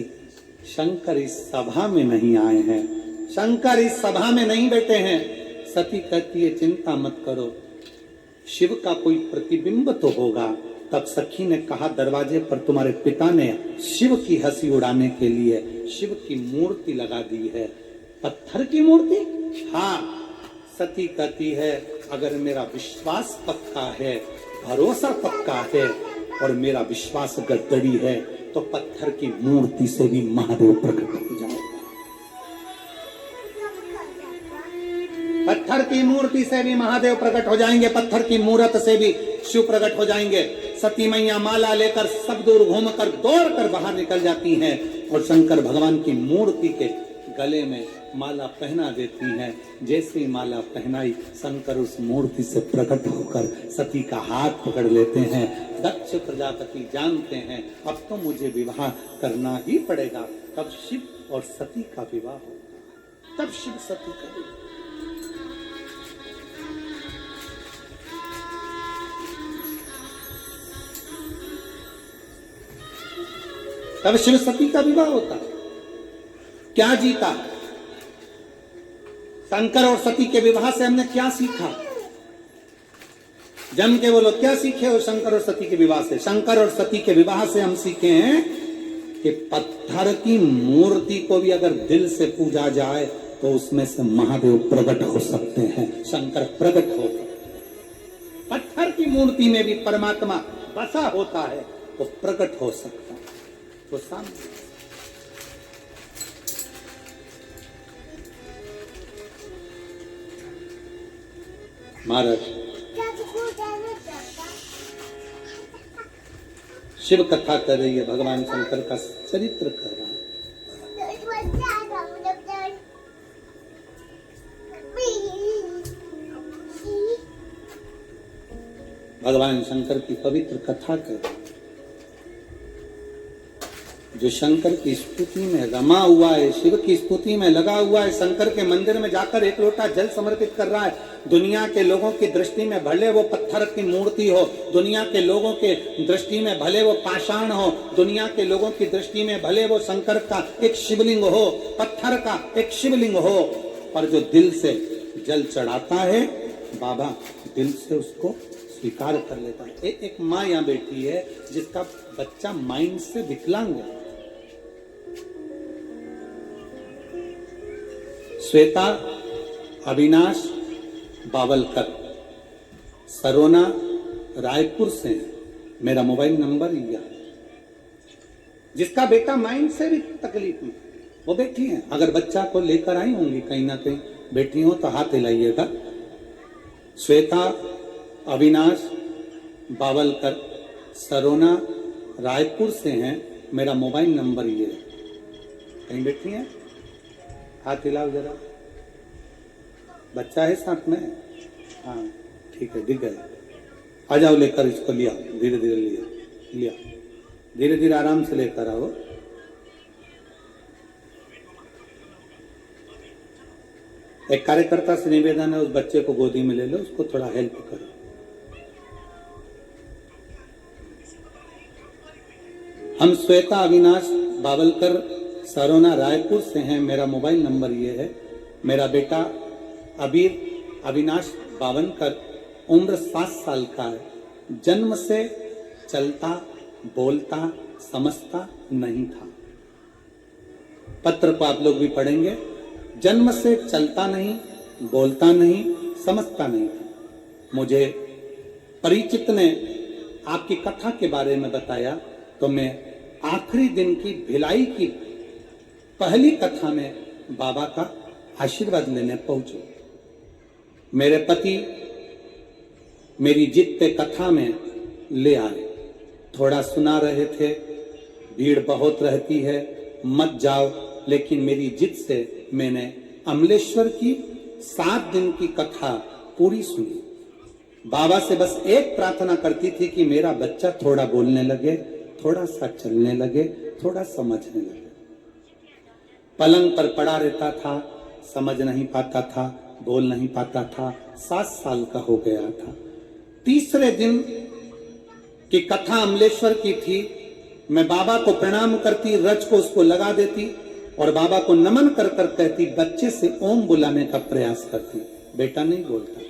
शंकर इस सभा में नहीं आए हैं, शंकर इस सभा में नहीं बैठे हैं। सती कहती है चिंता मत करो, शिव का कोई प्रतिबिंब तो होगा। तब सखी ने कहा दरवाजे पर तुम्हारे पिता ने शिव की हंसी उड़ाने के लिए शिव की मूर्ति लगा दी है। पत्थर की मूर्ति? हाँ। सती कहती है अगर मेरा विश्वास पक्का है, भरोसा पक्का है और मेरा विश्वास गद्दड़ी है तो पत्थर की मूर्ति से भी महादेव प्रकट हो जाएगा। पत्थर की मूर्ति से भी महादेव प्रकट हो जाएंगे, पत्थर की मूर्त से भी शिव प्रकट हो जाएंगे। सती मैया माला लेकर सब दूर घूमकर दौड़ कर बाहर निकल जाती हैं और शंकर भगवान की मूर्ति के गले में माला पहना देती हैं। जैसे माला पहनाई, शंकर उस मूर्ति से प्रकट होकर सती का हाथ पकड़ लेते हैं। दक्ष प्रजापति जानते हैं अब तो मुझे विवाह करना ही पड़ेगा। तब शिव और सती का विवाह होगा, तब शिव सती का विवाह। तब शिव सती का विवाह होता। क्या जीता? शंकर और सती के विवाह से हमने क्या सीखा? जम के बोलो, क्या सीखे हो शंकर और सती के विवाह से? शंकर और सती के विवाह से हम सीखे हैं कि पत्थर की मूर्ति को भी अगर दिल से पूजा जाए तो उसमें से महादेव प्रकट हो सकते हैं, शंकर प्रकट हो सकते हैं। पत्थर की मूर्ति में भी परमात्मा बसा होता है, वो प्रकट हो सकता है। तो सामने महाराज शिव कथा कर रही है, भगवान शंकर का चरित्र कर रहा है। भगवान शंकर की पवित्र कथा कर रहा है, जो शंकर की स्तुति में रमा हुआ है, शिव की स्तुति में लगा हुआ है, शंकर के मंदिर में जाकर एक लोटा जल समर्पित कर रहा है। दुनिया के लोगों की दृष्टि में भले वो पत्थर की मूर्ति हो, दुनिया के लोगों के दृष्टि में भले वो पाषाण हो, दुनिया के लोगों की दृष्टि में भले वो शंकर का एक शिवलिंग हो, पत्थर का एक शिवलिंग हो, पर जो दिल से जल चढ़ाता है, बाबा दिल से उसको स्वीकार कर लेता है। एक माँ यहाँ बैठी है जिसका बच्चा माइंड से विकलांग है। श्वेता अविनाश बावलकर, सरोना रायपुर से है, मेरा मोबाइल नंबर यह है। जिसका बेटा माइंड से भी तकलीफ में, वो बैठी है। अगर बच्चा को लेकर आई होंगी कहीं ना कहीं बैठी हो तो हाथ हिलाइएगा। श्वेता अविनाश बावलकर, सरोना रायपुर से हैं, मेरा मोबाइल नंबर ये है। कहीं बैठी हैं? हाथ हिलाओ जरा। बच्चा है साथ में? हाँ ठीक है, दिख गया। आ जाओ, लेकर इसको लिया, धीरे धीरे लिया, धीरे धीरे आराम से लेकर आओ। एक कार्यकर्ता से निवेदन है, उस बच्चे को गोदी में ले लो, उसको थोड़ा हेल्प करो। हम श्वेता अविनाश बावलकर, सरोना रायपुर से हैं, मेरा मोबाइल नंबर ये है। मेरा बेटा अबीर अविनाश बावनकर उम्र 7 साल का है। जन्म से चलता बोलता समझता नहीं था। पत्र को आप लोग भी पढ़ेंगे। जन्म से चलता नहीं, बोलता नहीं, समझता नहीं था। मुझे परिचित ने आपकी कथा के बारे में बताया तो मैं आखिरी दिन की भिलाई की पहली कथा में बाबा का आशीर्वाद लेने पहुंचे। मेरे पति मेरी जिद पे कथा में ले आए। थोड़ा सुना रहे थे, भीड़ बहुत रहती है, मत जाओ, लेकिन मेरी जिद से मैंने अमलेश्वर की 7 दिन की कथा पूरी सुनी। बाबा से बस एक प्रार्थना करती थी कि मेरा बच्चा थोड़ा बोलने लगे, थोड़ा सा चलने लगे, थोड़ा समझने लगे। पलंग पर पड़ा रहता था, समझ नहीं पाता था, बोल नहीं पाता था। 7 साल का हो गया था। तीसरे दिन की कथा अमलेश्वर की थी। मैं बाबा को प्रणाम करती, रज को उसको लगा देती और बाबा को नमन कर कर कहती, बच्चे से ओम बुलाने का प्रयास करती। बेटा नहीं बोलता।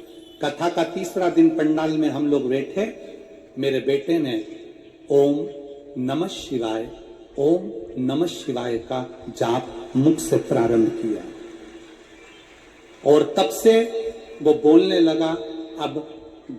कथा का तीसरा दिन पंडाल में हम लोग बैठे। मेरे बेटे ने ओम नमः शिवाय, ओम नमः शिवाय का जाप मुख से प्रारंभ किया और तब से वो बोलने लगा। अब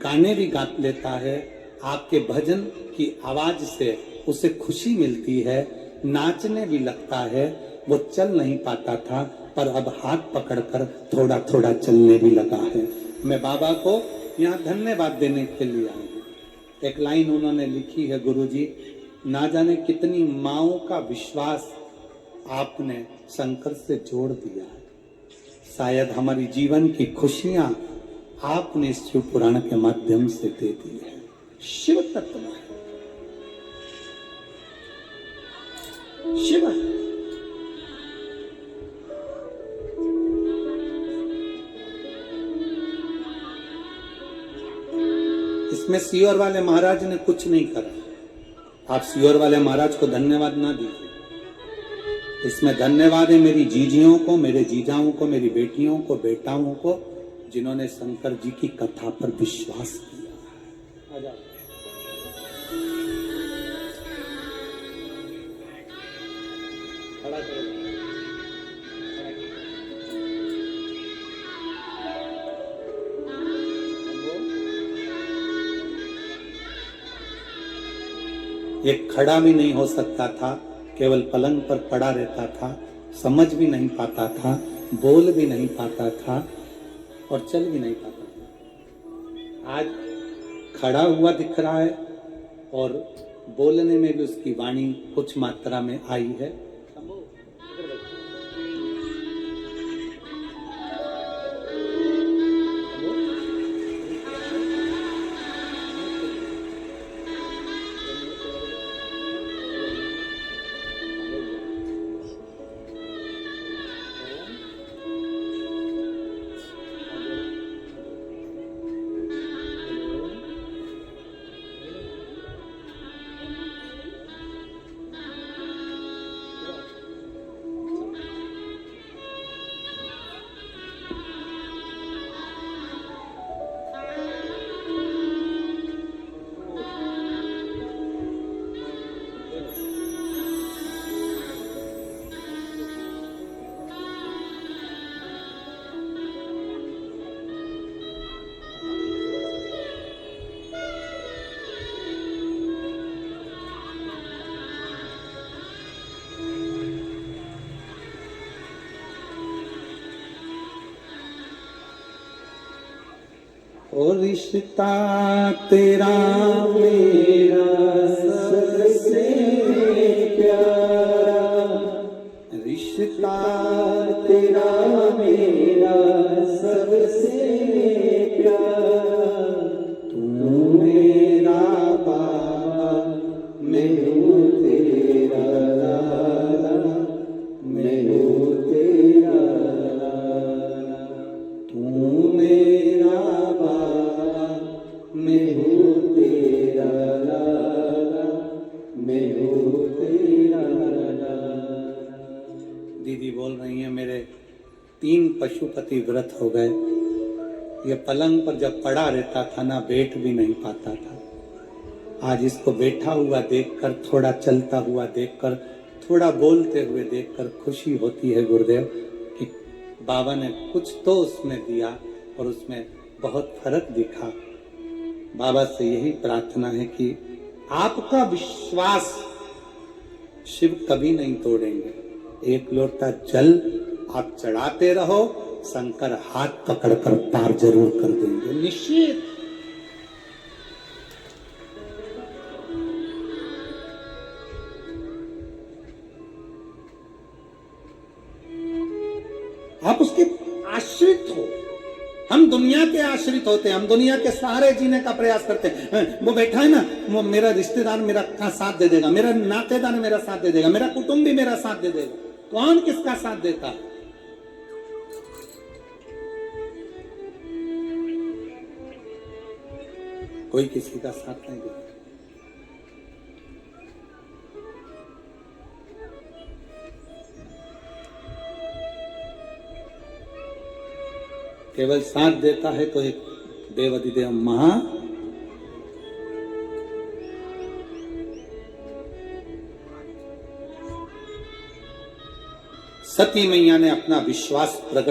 गाने भी गा लेता है। आपके भजन की आवाज से उसे खुशी मिलती है, नाचने भी लगता है। वो चल नहीं पाता था, पर अब हाथ पकड़कर थोड़ा थोड़ा चलने भी लगा है। मैं बाबा को यहाँ धन्यवाद देने के लिए आई हूँ। एक लाइन उन्होंने लिखी है, गुरुजी, ना जाने कितनी माओं का विश्वास आपने शंकर से जोड़ दिया है। शायद हमारी जीवन की खुशियां आपने शिव पुराण के माध्यम से दे दी है। शिव तत्व है, शिव है। इसमें सियोर वाले महाराज ने कुछ नहीं करा। आप सियोर वाले महाराज को धन्यवाद ना दीजिए। इसमें धन्यवाद है मेरी जीजियों को, मेरे जीजाओं को, मेरी बेटियों को, बेटाओं को, जिन्होंने शंकर जी की कथा पर विश्वास किया। ये खड़ा भी नहीं हो सकता था, केवल पलंग पर पड़ा रहता था, समझ भी नहीं पाता था, बोल भी नहीं पाता था और चल भी नहीं पाता था। आज खड़ा हुआ दिख रहा है और बोलने में भी उसकी वाणी कुछ मात्रा में आई है। ओ रिश्ता तेरा मेरा सबसे प्यारा, रिश्ता तेरा मेरा सबसे प्यारा, तू मेरा बाबा मैं हूँ तेरा लाला, मैं हूँ तेरा लाला, तू मेरा मैं हूँ तेरा लाला, मैं हूँ तेरा लाला। दीदी बोल रही है मेरे 3 पशुपति व्रत हो गए। ये पलंग पर जब पड़ा रहता था ना, बैठ भी नहीं पाता था। आज इसको बैठा हुआ देखकर, थोड़ा चलता हुआ देखकर, थोड़ा बोलते हुए देखकर खुशी होती है गुरुदेव कि बाबा ने कुछ तो उसमें दिया और उसमें बहुत फर्क दिखा। बाबा से यही प्रार्थना है कि आपका विश्वास शिव कभी नहीं तोड़ेंगे। एक लोटा जल आप चढ़ाते रहो, शंकर हाथ पकड़कर पार जरूर कर देंगे, निश्चित। आप उसके आश्रित हो। हम दुनिया के आश्रित होते हैं, हम दुनिया के सहारे जीने का प्रयास करते हैं। वो बैठा है ना, वो मेरा रिश्तेदार मेरा साथ दे देगा, मेरा नातेदार मेरा साथ दे देगा, मेरा कुटुंबी मेरा साथ दे देगा। कौन किसका साथ देता है? कोई किसी का साथ नहीं देता। केवल साथ देता है तो एक देवाधिदेव महा सती मैया ने अपना विश्वास प्रकट